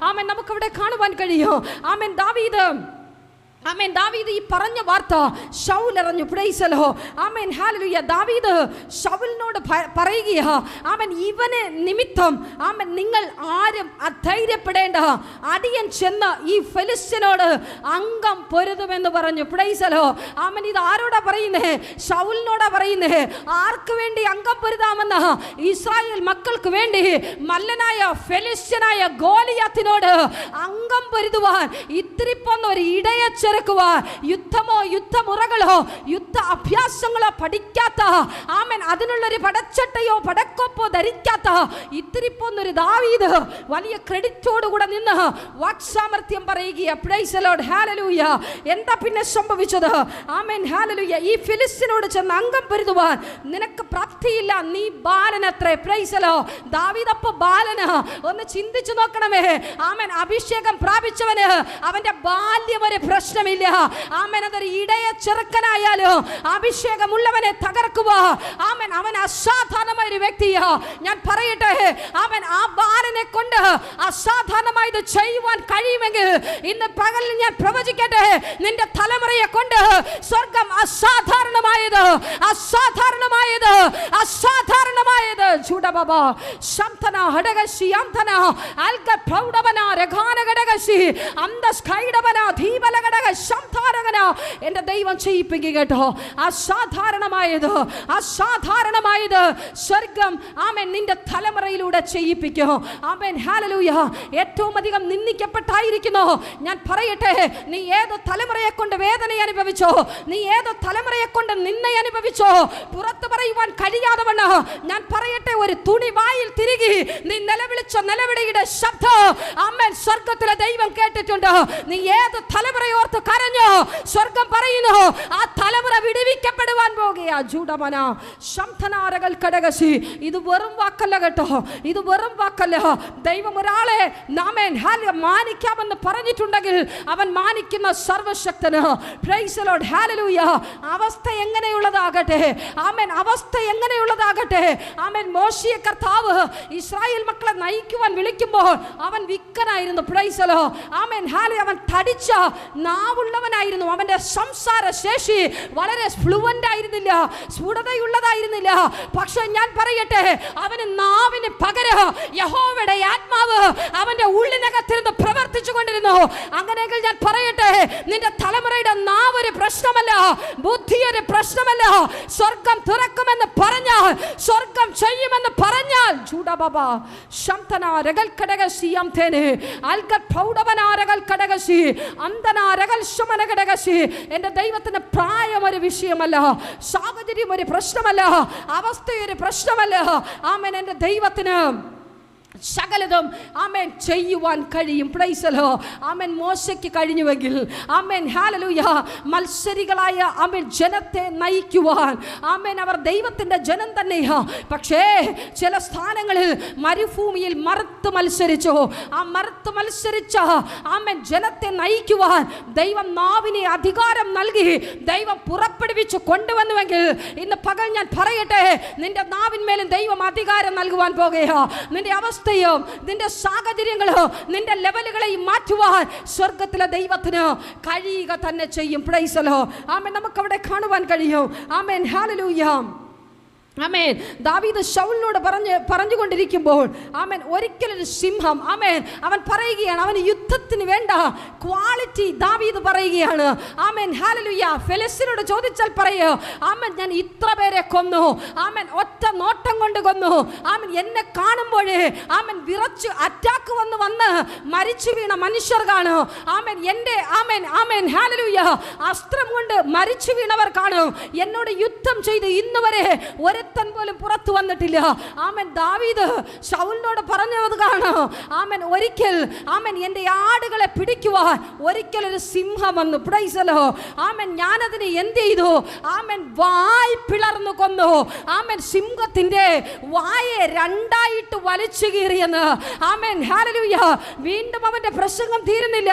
ആമേൻ. നമുക്ക് ഇവിടെ കാണുവാൻ കഴിയും. ആമേൻ. ദാവീദ് ഈ പറഞ്ഞ വാർത്ത ശൗൽ അറിഞ്ഞു. Price the lord. ആമേൻ. ഹല്ലേലൂയ. ദാവീദ് ശൗലിനോട് പറയുകയാ, ആമേൻ, ഇവനെ നിമിത്തം ആമേൻ നിങ്ങൾ ആരും അധൈര്യപ്പെടേണ്ട, അടിയൻ ചെന്ന് ഈ ഫെലിസ്ത്യനോട് അംഗം പൊരുതുമെന്ന് പറഞ്ഞു. Praise the lord. ആമേൻ. ഇത് ആരോടാ പറയുന്നേ? ശൗലിനോടാ പറയുന്നേ. ആർക്ക് വേണ്ടി അംഗം പൊരുതാമെന്ന്? ഇസ്രായേൽ മക്കൾക്ക് വേണ്ടി മല്ലനായ ഫെലിസ്ത്യനായ ഗോലിയാത്തിനോട് അംഗം പൊരുതുവാൻ ഇത്തിരി പോന്ന ഒരു ഇടയ യുദ്ധമോ യുദ്ധമുറകളോ യുദ്ധ അഭ്യാസങ്ങളോ പഠിക്കാത്ത, ആമേൻ, അതിനുള്ളൊരു പടച്ചട്ടയോ പടക്കോപ്പോ ധരിക്കാത്ത ഇത്തിരി പോന്നൊരു ദാവീദ് വലിയ ക്രെഡിറ്റോടുകൂടെ നിന്ന് വാക്സാമർത്ഥ്യം പറയുക. Price the lord. ഹല്ലേലൂയ. എന്താ പിന്നെ സംഭവിച്ചത്? ആമേൻ. ഹല്ലേലൂയ. ഈ ഫിലിസ്ത്യനോട് ചെന്ന് അംഗം പൊരുതുവാൻ നിനക്ക് പ്രാപ്തിയില്ല, നീ ബാലനത്രേ. Price the Lord. ദാവീദ് അപ്പോ ബാലന. ഒന്ന് ചിന്തിച്ചു നോക്കണമേ. ആമേൻ. അഭിഷേകം പ്രാപിച്ചവന് അവന്റെ ബാല്യം ഒരു പ്രശ്നമില്ല. ആമേൻ. അതൊരു ഇടയ ചെറുക്കനായാലോ അഭിഷേകമുള്ളവനെ തകർക്കുക. ആമേൻ. അവൻ അസാധാരണമായ ഒരു വ്യക്തിയാ. ഞാൻ പറയട്ടെ, ആമേൻ, ആ ബാലനെ കൊണ്ട് അസാധാരണമായത് ചെയ്യുവാൻ കഴിയുമെങ്കിൽ ഇന്ന് പകലിൽ ഞാൻ പ്രവചിക്കട്ടെ, നിന്റെ തലമുറയെ കൊണ്ട് സ്വർഗം അസാധാരണമായത് അസാധാരണമായത് അസാധാരണമായത് ചൂടബബ ശംതന ഹടകശി അംതന അൽക പ്രൗഢവന രഘാന ഘടകശി അന്തസ്കൈഡവന ധീബല ഘടക ശംതാരകന എൻ്റെ ദൈവം ചെയ്യിപ്പിക്കുക കേട്ടോ. അസാധാരണമായത് അസാധാരണമായത് സ്വർഗം ആമേൻ നിന്റെ തലമുറയിലൂടെ ചെയ്യിപ്പിക്കും. ആമേൻ. ഹല്ലേലൂയ. ഏറ്റവും അധികം നിന്ദിക്കപ്പെട്ടായിരിക്കുന്നു. ഞാൻ പറയട്ടെ, നീ ഏതോ തലമുറയെ കൊണ്ട് വേദന അനുഭവിച്ചോ, നീ ഏതോ തലമുറയെ കൊണ്ട് നിന്ന അനുഭവിച്ചോ, പുറത്തു പറയുവാൻ കഴിയാതെ വണ്ണം ഞാൻ പറയട്ടെ, ഒരു തുണി വായിൽ തിരികെ നീ നിലവിളിച്ച നിലവിളിയുടെ ശബ്ദം ആമേൻ സ്വർഗത്തിലെ ദൈവം കേട്ടിട്ടുണ്ട്. നീ ഏത് തലമുറയോർത്ത് കരഞ്ഞോ, സ്വർഗം പറയുന്നു ആ തലമുറ വിടുവിക്കപ്പെടുവാൻ പോകുകയാ. ജൂഡമന ശംതനാരകൾ കടകശി. ഇത് വെറും വാക്കല്ല കേട്ടോ, ഇത് വെറും വാക്കല്ല. ദൈവം ഒരാളെ ആമേൻ മാനിക്കാമെന്ന് പറഞ്ഞിട്ടുണ്ടെങ്കിൽ അവൻ മാനിക്കുന്ന സർവശക്തന്. Praise the lord. ഹല്ലേലൂയ. അവസ്ഥ എങ്ങനെയുള്ളതാകട്ടെ, ആമേൻ, അവസ്ഥ എങ്ങനെയുള്ളതാകട്ടെ, ആമേൻ, മോശയെ കർത്താവ് ഇസ്രായേൽ മക്കളെ നയിക്കുവാൻ വിളിക്കുമ്പോൾ അവൻ വിക്കനായിരുന്നു. Praise the lord. ആമേൻ. ഹല്ലേലൂയ. അവൻ തടിച്ച നാവുള്ളവനായിരുന്നു. അവന്റെ സംസാര ശേഷി വളരെ ഫ്ലുവന്റ് ആയിരുന്നില്ല, സ്ഫുടതയുള്ളതായിരുന്നില്ല. പക്ഷെ ഞാൻ പറയട്ടെ, അവന് നാവിന് പകരം യഹോവയുടെ ആത്മാവ് അവന്റെ ഉള്ളിനകത്തിരുന്ന് പ്രവർത്തിച്ചു കൊണ്ടിരുന്നു. അങ്ങനെയെങ്കിൽ ഞാൻ പറയട്ടെ, നിന്റെ തലമുറയുടെ നാവ് ഒരു പ്രശ്നമല്ല, ബുദ്ധി ഒരു പ്രശ്നമല്ല. സ്വർഗം തുറക്കുമെന്ന് പറഞ്ഞാൽ, സ്വർഗം ചെയ്യുമെന്ന് പറഞ്ഞാൽ ചൂടബബ ശംതന രഗൽ കടകശി അംതേനെ അൽഗ പ്രൗഢവന രഗൽ കടകശി അന്തന രഗൽ ശമന കടകശി. എൻ്റെ ദൈവത്തിന് പ്രായം ഒരു വിഷയമല്ല, സാഹചര്യം ഒരു പ്രശ്നമല്ല, അവസ്ഥ ഒരു പ്രശ്നമല്ല. ആമേൻ. എൻ്റെ ദൈവത്തിന് സകലതും ആമേൻ ചെയ്യുവാൻ കഴിയും. Praise the lord. ആമേൻ. മോശയ്ക്ക് കഴിഞ്ഞുവെങ്കിൽ ആമേൻ ഹല്ലേലൂയ മത്സരികളായ ആമേൻ ജനത്തെ നയിക്കുവാൻ ആമേൻ അവർ ദൈവത്തിൻ്റെ ജനം തന്നെയാ. പക്ഷേ ചില സ്ഥാനങ്ങളിൽ മരുഭൂമിയിൽ മറുത്ത് മത്സരിച്ചു. ആ മറുത്ത് മത്സരിച്ച ആമേൻ ജനത്തെ നയിക്കുവാൻ ദൈവം നാവിനെ അധികാരം നൽകി ദൈവം പുറപ്പെടുവിച്ച് കൊണ്ടുവന്നുവെങ്കിൽ ഇന്ന് പകൽ ഞാൻ പറയട്ടെ, നിന്റെ നാവിന്മേലും ദൈവം അധികാരം നൽകുവാൻ പോകുകയാ. നിന്റെ അവസ്ഥയോ നിന്റെ സാഹചര്യങ്ങളോ നിന്റെ ലെവലുകളെയും മാറ്റുവാൻ സ്വർഗത്തിലെ ദൈവത്തിന് കഴിയുക തന്നെ ചെയ്യും. Praise the lord. ആമേൻ. നമുക്ക് അവിടെ കാണുവാൻ കഴിയും. ആമേൻ. ഹല്ലേലൂയ. ആമേൻ. ദാവീദ് ശൗലിനോട് പറഞ്ഞുകൊണ്ടിരിക്കുമ്പോൾ ആമേൻ ഒരിക്കലൊരു സിംഹം ആമേൻ അവൻ പറയുകയാണ്, അവന് യുദ്ധത്തിന് വേണ്ട ക്വാളിറ്റി ദാവീദ് പറയുകയാണ്. Amen hallelujah. ഫെലിസ്ത്യനോട് ചോദിച്ചാൽ പറയോ, ആമേൻ ഞാൻ ഇത്ര പേരെ കൊന്നു, ആമേൻ ഒറ്റ നോട്ടം കൊണ്ട് കൊന്നു, ആമേൻ എന്നെ കാണുമ്പോഴേ ആമേൻ വിറച്ച് അറ്റാക്ക് വന്ന് മരിച്ചു വീണ മനുഷ്യർ കാണും, ആമേൻ എൻ്റെ ആമേൻ ആമേൻ ഹല്ലേലൂയ അസ്ത്രം കൊണ്ട് മരിച്ചു വീണവർ കാണും, എന്നോട് യുദ്ധം ചെയ്ത് ഇന്ന് വരെ ഒരുത്തൻ പോലും പുറത്തു വന്നിട്ടില്ല. ആമേൻ ദാവീദ് ശൗലിനോട് പറഞ്ഞത് കാണാം, ആമേൻ ഒരിക്കൽ ആമേൻ എൻ്റെ ആടുകളെ പിടിക്കുവാൻ ഒരിക്കൽ ഒരു സിംഹം വന്നു. Price the lord. ആമേൻ ഞാനതിനെ എന്ത് ചെയ്തു, ആമേൻ വായ് പിളർന്നു കൊന്നു. ആമേൻ സിംഹത്തിന്റെ വായെ രണ്ടായിട്ട് വലിച്ചു കീറിയെന്ന്. Amen hallelujah. വീണ്ടും അവന്റെ പ്രസംഗം തീരുന്നില്ല.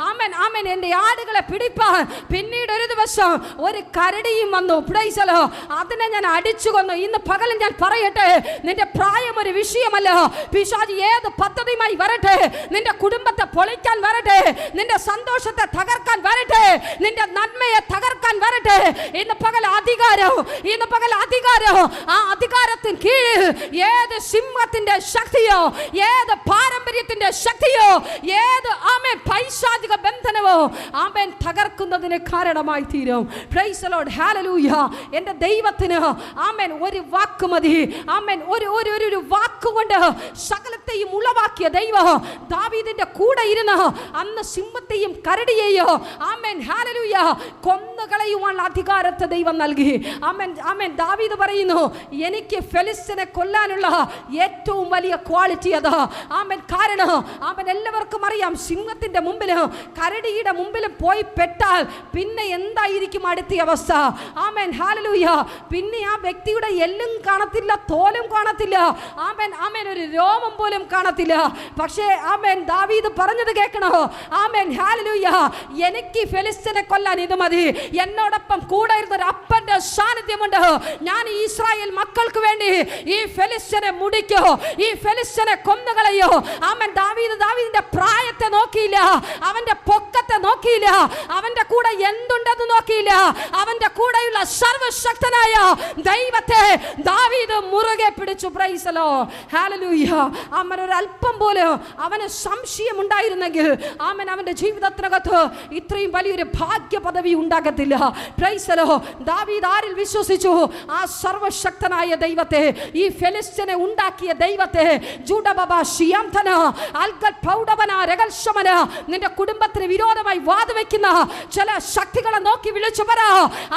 ആമേൻ ആമേൻ എൻ്റെ ആടുകളെ പിടിപ്പാൻ പിന്നീട് ഒരു ദിവസം ഒരു കരടിയും വന്നു. Price the Lord. അതിനെ ഞാൻ അടിച്ചു കൊന്നു. ഇന്ന് പകലും ഞാൻ പറയട്ടെ, നിന്റെ പ്രായം ഒരു വിഷയമല്ല. പിശാച് ഏത് പദ്ധതിയുമായി വരട്ടെ, നിന്റെ കുടുംബത്തെ പൊളിക്കാൻ വരട്ടെ, നിന്റെ സന്തോഷത്തെ തകർക്കാൻ വരട്ടെ, നിന്റെ നന്മയെ തകർക്കാൻ വരട്ടെ, ഇന്ന് പകൽ അധികാരം, ഇന്ന് പകൽ അധികാരം, ആ അധികാരത്തിന് കീഴിൽ ഏത് സിംഹത്തിന്റെ ശക്തിയോ, ഏത് പാരമ്പര്യത്തിന്റെ ശക്തിയോ, ഏത് ആമേൻ പൈശാചിക ബന്ധനമോ ആമേൻ തകർക്കുന്നതിന് കാരണമായി തീരും. Price the lord. ഹല്ലേലൂയ. എൻ്റെ ദൈവത്തിന് ആമേൻ ഒരു വാക്ക് മതി. ആമേൻ ഒരു വാക്കുകൊണ്ട് സകലത്തെയും ഉളവാക്കിയ ദൈവം ദാവീദിന്റെ കൂടെ ഇരുന്ന് അന്ന് സിംഹത്തെയും കരടിയെയോ ആമേൻ ഹല്ലേലൂയ കൊന്നുകളയുവാനുള്ള അധികാരത്തെ ദൈവം നൽകി. ആമേൻ ആമേൻ. ദാവീദ് പറയുന്നു, എനിക്ക് ഫെലിസ്ത്യനെ കൊല്ലാനുള്ള ഏറ്റവും വലിയ ക്വാളിറ്റി അതാ. ആമേൻ. കാരണം ആമേൻ എല്ലാവർക്കും അറിയാം, സിംഹത്തിന്റെ മുമ്പിലും കരടിയുടെ മുമ്പിലും പോയി പെട്ടാൽ പിന്നെ എന്തായിരിക്കും അടുത്ത അവസ്ഥ. Amen hallelujah. പിന്നെ ആ വ്യക്തിയുടെ എല്ലും കാണത്തില്ല, തോലും കാണത്തില്ല, ആമേൻ ആമേൻ ഒരു രോമം പോലും കാണത്തില്ല. പക്ഷേ ആമേൻ ദാവീദ് പറഞ്ഞത് കേൾക്കണോ? Amen hallelujah. എനിക്ക് ഫെലിസ്ത്യനെ കൊല്ലാൻ ഇത് മതി. എന്നോടൊപ്പം കൂടെ ഇരുന്ന ഒരു അപ്പന്റെ സാന്നിധ്യമുണ്ട്. ഞാൻ ഇസ്രായേൽ മക്കൾക്ക് വേണ്ടി ഈ ഫെലിസ്ത്യനെ മുടിക്കോ, ഈ ഫെലിസ്ത്യനെ കൊന്നുകളയോ. ആമേൻ. ദാവീദിന്റെ പ്രായത്തെ നോക്കിയില്ല, അവന്റെ പൊക്കത്തെ നോക്കിയില്ല, അവന്റെ കൂടെ എന്തുണ്ടെന്ന് നോക്കിയില്ല. അവന്റെ കൂടെയുള്ള സർവശക്തനായ ദൈവത്തെ ദാവീദ് മുറുകെ പിടിച്ചു. Price the lord. ഹല്ലേലൂയ. ആമേൻ. ഒരു അല്പം പോലും അവന് സംശയം ഉണ്ടായിരുന്നെങ്കിൽ ആമേൻ അവന്റെ ജീവിതത്തിനകത്ത് ഇത്രയും വലിയൊരു ഭാഗ്യ പദവി ഉണ്ടാകത്തില്ല. Price the Lord. ദാവീദ് ആരിൽ വിശ്വസിച്ചു? ആ സർവശക്തനായ ദൈവത്തെ, ഈ ഫെലിസ്ത്യനെ ഉണ്ടാക്കിയ ദൈവത്തെ. ജൂഡബബ ശിയാംതന അൽഗൽ പൗഡവന രഗൽശമന. നിന്റെ കുടുംബത്തിന് വിരോധമായി വാദവെക്കുന്ന ചില ശക്തികളെ നോക്കി വിളിച്ചു പറ,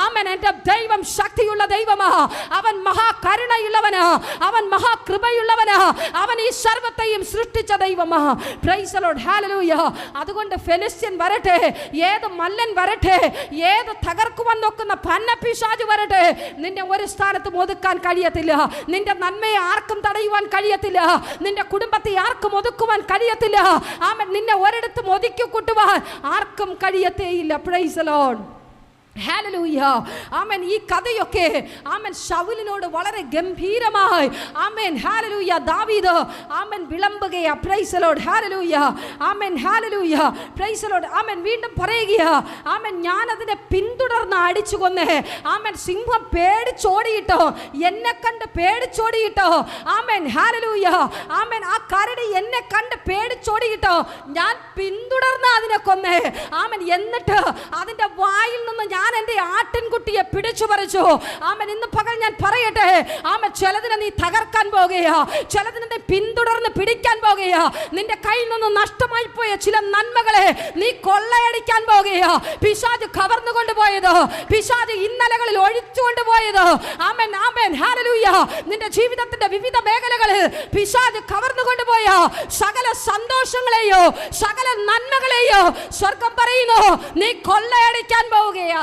ആമേൻ എൻ്റെ ദൈവം ശക്തിയുള്ള ദൈവമാ, അവൻ മഹാകരുണയുള്ളവനാ, അവൻ മഹാകൃപയുള്ളവനാ, അവൻ ഈ സർവ്വത്തെയും സൃഷ്ടിച്ച ദൈവമാ. Praise the lord. ഹല്ലേലൂയ. അതുകൊണ്ട് ഫെലിസ്ത്യൻ വരട്ടെ, ഏത് മല്ലൻ വരട്ടെ, ഏത് തകർക്കുവാൻ നോക്കുന്ന പന്നപ്പിശാച് വരട്ടെ, നിന്നെ ഒരു സ്ഥാനത്തും ഒതുക്കാൻ കഴിയത്തില്ല. നിന്റെ നന്മയെ ആർക്കും തടയുവാൻ കഴിയത്തില്ല. നിന്റെ കുടുംബത്തെ ആർക്കും ഒതുക്കുവാൻ കഴിയത്തില്ല. ആമേൻ. നിന്നെ ഒരിടത്തും ഒതുക്കി കൂട്ടുവാൻ ആർക്കും കഴിയത്തേയില്ല. Praise the lord. ഹല്ലേലൂയ. ആമേൻ. ഈ കഥയൊക്കെ ആമേൻ ശൗലിനോട് വളരെ ഗംഭീരമായി ആമേൻ ഹല്ലേലൂയ ദാവീദ് ആമേൻ വിളമ്പുകയാ. Praise the lord. ഹല്ലേലൂയ. ആമേൻ ഹല്ലേലൂയ. Praise the lord. ആമേൻ. വീണ്ടും പറയുകയാ, ആമേൻ ഞാൻ അതിനെ പിന്തുടർന്ന് അടിച്ചു കൊന്നേ. ആമേൻ. സിംഹം പേടിച്ചോടിയിട്ടോ, എന്നെ കണ്ട് പേടിച്ചോടിയിട്ടോ. ആമേൻ ഹല്ലേലൂയ. ആമേൻ. ആ കരടി എന്നെ കണ്ട് പേടിച്ചോടിയിട്ടോ, ഞാൻ പിന്തുടർന്ന് അതിനെ കൊന്നേ. ആമേൻ. എന്നിട്ട് അതിന്റെ വായിൽ നിന്ന് ഞാൻ എൻ്റെ ആട്ടിൻകുട്ടിയെ പിടിച്ചു പറിച്ചു. ആമേൻ. ഇന്ന് പകൽ ഞാൻ പറയട്ടെ, ആമേൻ ചിലതിനെ നീ തകർക്കാൻ പോകുകയാ, ചിലതിനെ നീ പിന്തുടർന്ന് പിടിക്കാൻ പോകുകയാ. നിന്റെ കയ്യിൽ നിന്ന് നഷ്ടമായി പോയ ചില നന്മകളെ നീ കൊള്ളയടിക്കാൻ പോകുകയാ. പിശാച് കവർന്നു കൊണ്ടുപോയത്, പിശാച് ഇന്നലകളിൽ ഒഴിച്ചു കൊണ്ടുപോയത്. ആമേൻ ആമേൻ ഹല്ലേലൂയ. നിന്റെ ജീവിതത്തിന്റെ വിവിധ മേഖലകളിൽ പിശാച് കവർന്നു കൊണ്ടുപോയ സകല സന്തോഷങ്ങളെയോ സകല നന്മകളെയോ സ്വർഗം പറയുന്നു നീ കൊള്ളയടിക്കാൻ പോവുകയാ.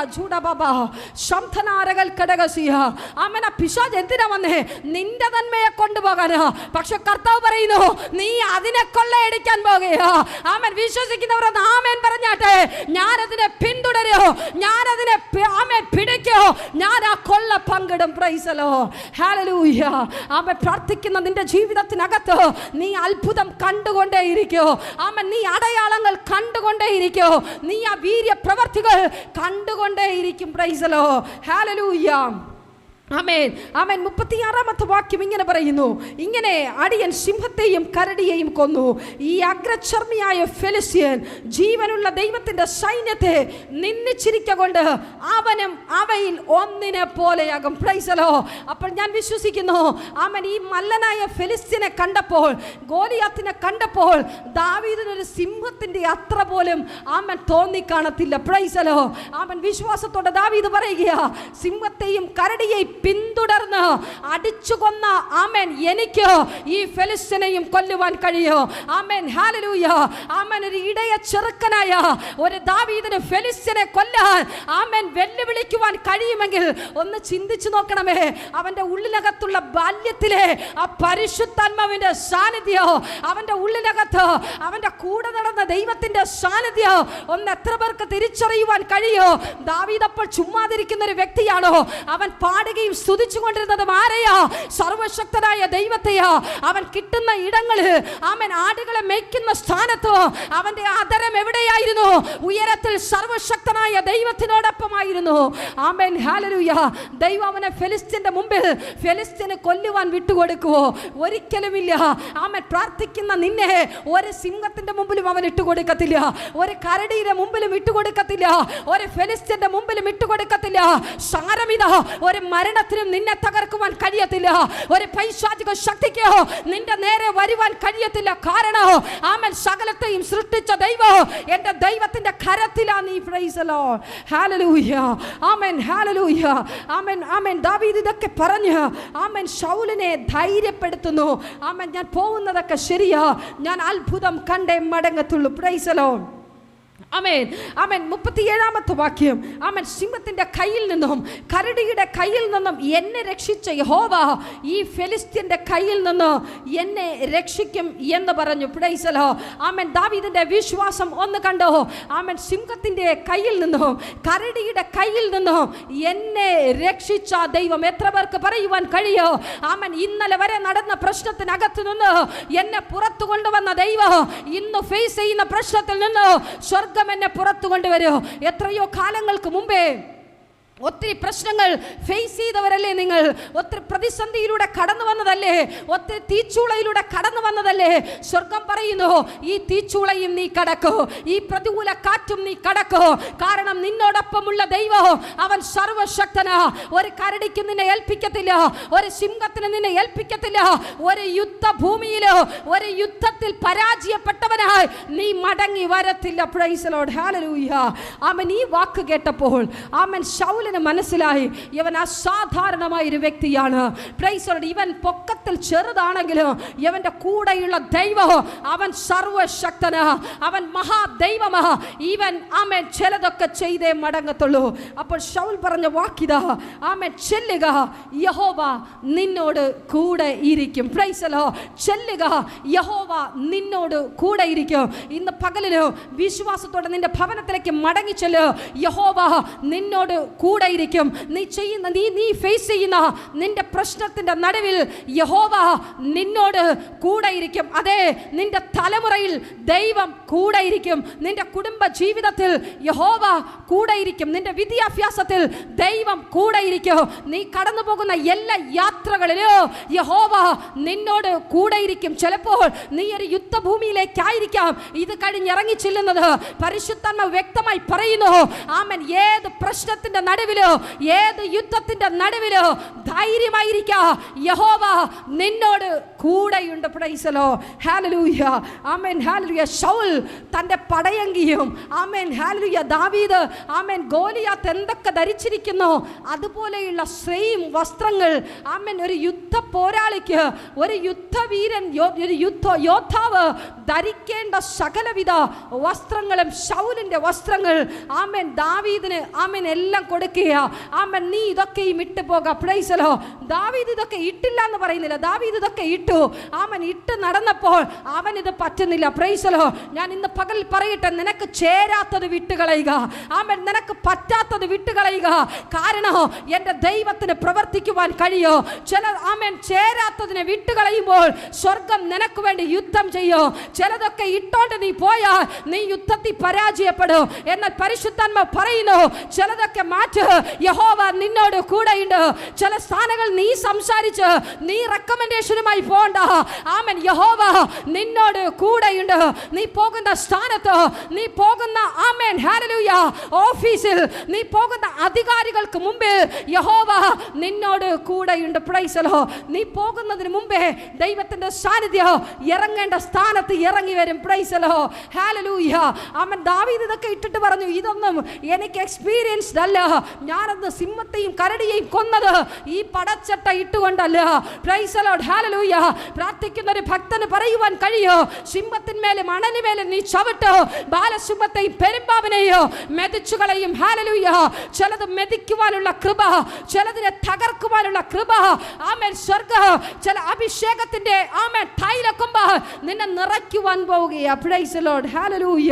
ആമേൻ. പിശാച് എന്തിനാ വന്നേ? നിന്റെ നന്മയെ കൊണ്ടുപോകാനാ. പക്ഷെ കർത്താവ് പറയുന്നു നീ അതിനെ കൊള്ളയടിക്കാൻ പോകുകയാ. ആമേൻ. വിശ്വസിക്കുന്നവർ ആമേൻ പറഞ്ഞാട്ടെ. ഞാനതിനെ പിന്തുടരോ, ഞാനതിനെ ആമേൻ പിടിക്കോ, ഞാൻ ആ കൊള്ള പങ്കിടും. Price the lord. ഹല്ലേലൂയ. ആമേൻ. പ്രാർത്ഥിക്കുന്ന നിന്റെ ജീവിതത്തിനകത്ത് നീ അത്ഭുതം കണ്ടുകൊണ്ടേയിരിക്കോ. ആമേൻ. നീ അടയാളങ്ങൾ കണ്ടുകൊണ്ടേയിരിക്കോ. നീ ആ വീര്യ പ്രവർത്തികൾ കണ്ടുകൊണ്ടേയിരിക്കും. Praise the lord. ഹല്ലേലൂയ. ആമേൻ ആമേൻ 36-ാമത്തെ വാക്യം ഇങ്ങനെ പറയുന്നു, ഇങ്ങനെ അടിയൻ സിംഹത്തെയും കരടിയെയും കൊന്നു, ഈ അഗ്രചർമ്മിയായ ഫെലിസ്ത്യൻ ജീവനുള്ള ദൈവത്തിന്റെ സൈന്യത്തെ നിന്ദിച്ചിരിക്കൊണ്ട് അവനും അവയിൽ ഒന്നിനെ പോലെയാകും. Price the Lord. അപ്പോൾ ഞാൻ വിശ്വസിക്കുന്നു, ആമേൻ, ഈ മല്ലനായ ഫെലിസ്ത്യനെ കണ്ടപ്പോൾ, ഗോലിയാത്തിനെ കണ്ടപ്പോൾ ദാവീദിനൊരു സിംഹത്തിന്റെ അത്ര പോലും ആമേൻ തോന്നിക്കാണത്തില്ല. Praise the lord. ആമേൻ, വിശ്വാസത്തോടെ ദാവീദ് പറയുക, സിംഹത്തെയും കരടിയെയും പിന്തുടർന്ന് അടിച്ചു കൊന്ന ആമേൻ എനിക്ക് ഈ ഫെലിസ്ത്യനെയും കൊല്ലുവാൻ കഴിയോ? ആമേൻ, ഹല്ലേലൂയ. ആമേൻ, ഒരു ഇടയ ചെറുക്കനായ ഒരു ദാവീദിന് ഫെലിസ്ത്യനെ കൊല്ലാൻ ആമേൻ വെല്ലുവിളിക്കുവാൻ കഴിയുമെങ്കിൽ ഒന്ന് ചിന്തിച്ചു നോക്കണമേ. അവന്റെ ഉള്ളിനകത്തുള്ള ബാല്യത്തിലെ ആ പരിശുദ്ധാത്മാവിന്റെ സാന്നിധ്യം, അവന്റെ ഉള്ളിനകത്ത് അവന്റെ കൂടെ നടന്ന ദൈവത്തിന്റെ സാന്നിധ്യം ഒന്ന് എത്ര പേർക്ക് തിരിച്ചറിയുവാൻ കഴിയോ? ദാവീദ് അപ്പോൾ ചുമ്മാതിരിക്കുന്ന ഒരു വ്യക്തിയാണോ? അവൻ പാടുകയും സ്തുതിച്ചുകൊണ്ടിരുന്നത് ആരെയാ? സർവശക്തനായ ദൈവത്തെയാ. അവൻ കിട്ടുന്ന ഇടങ്ങളിൽ, അവൻ ആടുകളെ മേയ്ക്കുന്ന സ്ഥാനത്ത് അവന്റെ ആദരം എവിടെയായിരുന്നു? ഉയരത്തിൽ സർവശക്തനായ ദൈവത്തിനോടൊപ്പമായിരുന്നു. ആമേൻ, ഹല്ലേലൂയ. ദൈവം അവനെ ഫെലിസ്ത്യന്റെ മുമ്പിൽ ഫെലിസ്ത്യനെ കൊല്ലുവാൻ വിട്ടുകൊടുക്കുവോ? ഒരിക്കലുമില്ല. ആമേൻ, പ്രാർത്ഥിക്കുന്ന നിന്നെ ഒരു സിംഹത്തിന്റെ മുമ്പിലും അവൻ ഇട്ടുകൊടുക്കത്തില്ല, ഒരു കരടിയുടെ മുമ്പിലും ഇട്ടുകൊടുക്കത്തില്ല, ഒരു ഫെലിസ്ത്യന്റെ മുമ്പിലും ഇട്ടുകൊടുക്കത്തില്ല. സാരമിതാ, ഒരു മരണത്തിനും നിന്നെ തകർക്കുവാൻ കഴിയത്തില്ല, ഒരു പൈശാചിക ശക്തിക്കോ നിന്റെ നേരെ വരുവാൻ കഴിയത്തില്ല. കാരണം ആമേൻ, സകലത്തെയും സൃഷ്ടിച്ച ദൈവം എന്റെ ദൈവത്തിന്റെ കരത്തിലാ നീ. Praise the lord. ഹല്ലേലൂയ. ആമേൻ, ഹല്ലേലൂയ. ആമേൻ, ആമേൻ. ദാവീദ് ഇതൊക്കെ പറഞ്ഞ് ആമേൻ ശൗലിനെ ധൈര്യപ്പെടുത്തുന്നു. ആമേൻ, ഞാൻ പോകുന്നതൊക്കെ ശരിയാ, ഞാൻ അത്ഭുതം കണ്ടേ മടങ്ങത്തുള്ളൂ. Praise the lord. ആമേൻ, ആമേൻ. 37-ാമത്തെ വാക്യം, ആമേൻ, സിംഹത്തിന്റെ കയ്യിൽ നിന്നും കരടിയുടെ കയ്യിൽ നിന്നും എന്നെ രക്ഷിച്ച യഹോവ ഈ ഫെലിസ്ത്യന്റെ കയ്യിൽ നിന്ന് എന്നെ രക്ഷിക്കും എന്ന് പറഞ്ഞു. Praise the lord. ആമേൻ, ദാവീദിന്റെ വിശ്വാസം ഒന്ന് കണ്ടോ? ആമേൻ, സിംഹത്തിന്റെ കയ്യിൽ നിന്നും കരടിയുടെ കയ്യിൽ നിന്നും എന്നെ രക്ഷിച്ച ദൈവം. എത്ര പേർക്ക് പറയുവാൻ കഴിയോ? ആമേൻ, ഇന്നലെ വരെ നടന്ന പ്രശ്നത്തിനകത്ത് നിന്ന് എന്നെ പുറത്തു കൊണ്ടുവന്ന ദൈവം ഇന്ന് ഫേസ് ചെയ്യുന്ന പ്രശ്നത്തിൽ നിന്ന് സ്വർഗം എന്നെ പുറത്തു കൊണ്ടുവരുമോ? എത്രയോ കാലങ്ങൾക്ക് മുമ്പേ ഒത്തിരി പ്രശ്നങ്ങൾ ഫേസ് ചെയ്തവരല്ലേ നിങ്ങൾ? ഒത്തിരി പ്രതിസന്ധിയിലൂടെ കടന്നു വന്നതല്ലേ? ഒത്തിരി തീച്ചൂളയിലൂടെ കടന്നു വന്നതല്ലേ? സ്വർഗം പറയുന്നു, ഈ തീച്ചൂളയും നീ കടക്കോ, ഈ പ്രതികൂല കാറ്റും നീ കടക്കോ. കാരണം നിന്നോടൊപ്പമുള്ള ദൈവം അവൻ സർവശക്തനാ. ഒരു കരടിക്ക് നിന്നെ ഏൽപ്പിക്കത്തില്ല, ഒരു സിംഹത്തിന് നിന്നെ ഏൽപ്പിക്കത്തില്ല. ഒരു യുദ്ധഭൂമിയിലോ ഒരു യുദ്ധത്തിൽ പരാജയപ്പെട്ടവനായി നീ മടങ്ങി വരത്തില്ല. Price the lord. ഹല്ലേലൂയ. ആമേൻ. ഈ വാക്ക് കേട്ടപ്പോൾ ആമേൻ ശൗലിന് മനസ്സിലായി, ഇവൻ അസാധാരണമായ ഒരു വ്യക്തിയാണ്. Price the Lord. ഇവൻ പൊക്കത്തിൽ ചെറുതാണെങ്കിലും ഇവന്റെ കൂടെയുള്ള ദൈവം അവൻ സർവശക്തനാ, അവൻ മഹാദൈവമാ. ഇവൻ ആമേൻ ചിലതൊക്കെ ചെയ്തേ മടങ്ങത്തുള്ളൂ. അപ്പോൾ ശൗൽ പറഞ്ഞ വാക്കിതാ, ആമേൻ, ചെല്ലുക, യഹോവ നിന്നോട് കൂടെ ഇരിക്കും. Price the Lord. ചെല്ലുക, യഹോവ നിന്നോട് കൂടെ ഇരിക്കും. ഇന്ന് പകലിലോ വിശ്വാസത്തോടെ നിന്റെ ഭവനത്തിലേക്ക് മടങ്ങി ചെല്ല്. യഹോവ നിന്നോട് കൂടെ ഇരിക്കും. നീ ഫേസ് ചെയ്യുന്ന നിന്റെ പ്രശ്നത്തിന്റെ നടുവിൽ യഹോവ നിന്നോട് കൂടെ ഇരിക്കും. അതെ, നിന്റെ തലമുറയിൽ ദൈവം കൂടെ ഇരിക്കും. നിന്റെ കുടുംബ ജീവിതത്തിൽ യഹോവ കൂടെ ഇരിക്കും. നിന്റെ വിദ്യാഭ്യാസത്തിൽ ദൈവം കൂടെ ഇരിക്കും. നീ കടന്നു പോകുന്ന എല്ലാ യാത്രകളിലും യഹോവ നിന്നോട് കൂടെ ഇരിക്കും. ചിലപ്പോൾ നീ ഒരു യുദ്ധഭൂമിയിലേക്കായിരിക്കാം ഇത് കഴിഞ്ഞിറങ്ങി ചെല്ലുന്നത്. പരിശുദ്ധാത്മാവ് വ്യക്തമായി പറയുന്നു, ആമേൻ, ഏത് പ്രശ്നത്തിന്റെ നടുവിലോ ഏത് യുദ്ധത്തിന്റെ നടുവിലോ ധൈര്യമായിരിക്കുക, യഹോവ നിന്നോട് കൂടെയുണ്ട്. Price the lord. ഹല്ലേലൂയ. ആമേൻ, ഹല്ലേലൂയ. ശൗൽ തന്റെ പടയങ്കിയും, ആമേൻ, ഹല്ലേലൂയ, ദാവീദ്, ആമേൻ, ഗോലിയാത്ത് എന്തൊക്കെ ധരിച്ചിരിക്കുന്നു അതുപോലെയുള്ള സെയിം വസ്ത്രങ്ങൾ, ആമേൻ, ഒരു യുദ്ധ പോരാളിക്ക്, ഒരു യുദ്ധവീരൻ, ഒരു യോദ്ധാവ് ധരിക്കേണ്ട സകലവിധ വസ്ത്രങ്ങളും ശൗലിന്റെ വസ്ത്രങ്ങൾ ആമേൻ ദാവീദിന് ആമേൻ എല്ലാം കൊടുക്കുക. ആമേൻ, നീ ഇതൊക്കെയും ഇട്ട് പോക. Price the Lord. ദാവീദ് ഇതൊക്കെ ഇട്ടില്ല എന്ന് പറയുന്നില്ല, ദാവീദ് ഇതൊക്കെ ഇട്ടു. ആമേൻ, ഇട്ട് നടന്നപ്പോൾ അവൻ ഇത് പറ്റുന്നില്ല. Price the Lord. ഞാൻ ഇന്ന് പകൽ പറയട്ടെ, നിനക്ക് ചേരാത്തത് വിട്ടുകളയുക. ആമേൻ, നിനക്ക് പറ്റാത്തത് വിട്ടുകളയുക. കാരണം എൻ്റെ ദൈവത്തിന് പ്രവർത്തിക്കുവാൻ കഴിയോ? ആമേൻ, ചേരാത്തതിനെ വിട്ടുകളയുമ്പോൾ സ്വർഗം നിനക്ക് വേണ്ടി യുദ്ധം ചെയ്യോ. ചിലതൊക്കെ ഇട്ടോണ്ട് നീ പോയാൽ നീ യുദ്ധത്തിൽ പരാജയപ്പെടും. എന്നാൽ പരിശുദ്ധാത്മാവ് പറയുന്നു, ചിലതൊക്കെ മാറ്റി യഹോവ നിന്നോട് കൂടെയുണ്ട്. ചില സ്ഥാനങ്ങൾ നീ സംസാരിച്ച് നീ റെക്കമെൻഡേഷനുമായി പോകണ്ട. ആമേൻ, യഹോവ നിന്നോട് കൂടെയുണ്ട്. നീ പോകുന്ന സ്ഥാനത്ത്, നീ പോകുന്ന ആമേൻ ഹല്ലേലൂയ ഓഫീസിൽ, നീ പോകുന്ന അധികാരികൾക്ക് മുമ്പിൽ യഹോവ നിന്നോട് കൂടെയുണ്ട്. Price the Lord. നീ പോകുന്നതിന് മുമ്പേ ദൈവത്തിന്റെ സാന്നിധ്യം ഇറങ്ങേണ്ട സ്ഥാനത്ത് ഇറങ്ങി വരും. Praise the lord. ഹല്ലേലൂയ. ആമേൻ. ദാവീദ് ഇതൊക്കെ ഇട്ടിട്ട് പറഞ്ഞു, ഇതൊന്നും എനിക്ക് എക്സ്പീരിയൻസ്ഡ് അല്ല. ഞാനന്ന് സിംഹത്തെയും കരടിയെയും കൊന്നത് ഈ പടച്ചട്ട ഇട്ടുകൊണ്ടല്ല. Praise the lord. ഹല്ലേലൂയ. പ്രാർത്ഥിക്കുന്ന ഒരു ഭക്തന് പറയുവാൻ കഴിയോ, സിംഹത്തിന്മേലും അണലിന്മേലും നീ ചവിട്ടോ, ബാലസിംഹത്തെയും പെരുമ്പാവിനെയോ മെതിച്ചു കളയും. ഹല്ലേലൂയ. ചിലത് മെതിക്കുവാനുള്ള കൃപ, ചിലതിനെ തകർക്കുവാനുള്ള കൃപ. ആമേൻ. സ്വർഗ്ഗം ചില അഭിഷേകത്തിന്റെ ആമേൻ തൈലക്കൊമ്പ നിന്നെ നിറയ്ക്കുവാൻ പോവുകയാ. Praise the lord. ഹല്ലേലൂയ.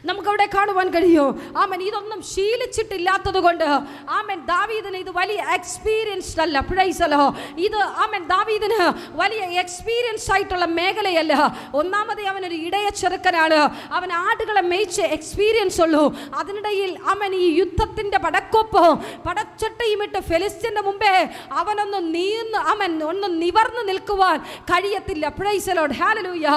നമുക്കവിടെ കാണുവാൻ കഴിയോ, ആമേൻ, ഇതൊന്നും ശീലിച്ചിട്ടില്ലാത്തത് കൊണ്ട് ആമേൻ ദാവീദിന് ഇത് വലിയ എക്സ്പീരിയൻസ്ഡ് അല്ല. Price the Lord. ഇത് ആമേൻ ദാവീദിന് വലിയ എക്സ്പീരിയൻസ് ആയിട്ടുള്ള മേഖലയല്ല. ഒന്നാമത് അവനൊരു ഇടയ ചെറുക്കനാണ്. അവൻ ആടുകളെ മേയിച്ച് എക്സ്പീരിയൻസ് ഉള്ളൂ. അതിനിടയിൽ അവൻ ഈ യുദ്ധത്തിന്റെ പടക്കൊപ്പും പടച്ചട്ടയും ഇട്ട് ഫെലിസ്ത്യന്റെ മുമ്പേ അവനൊന്ന് നിവർന്ന് നിൽക്കുവാൻ കഴിയത്തില്ല. Praise the lord. ഹല്ലേലൂയ.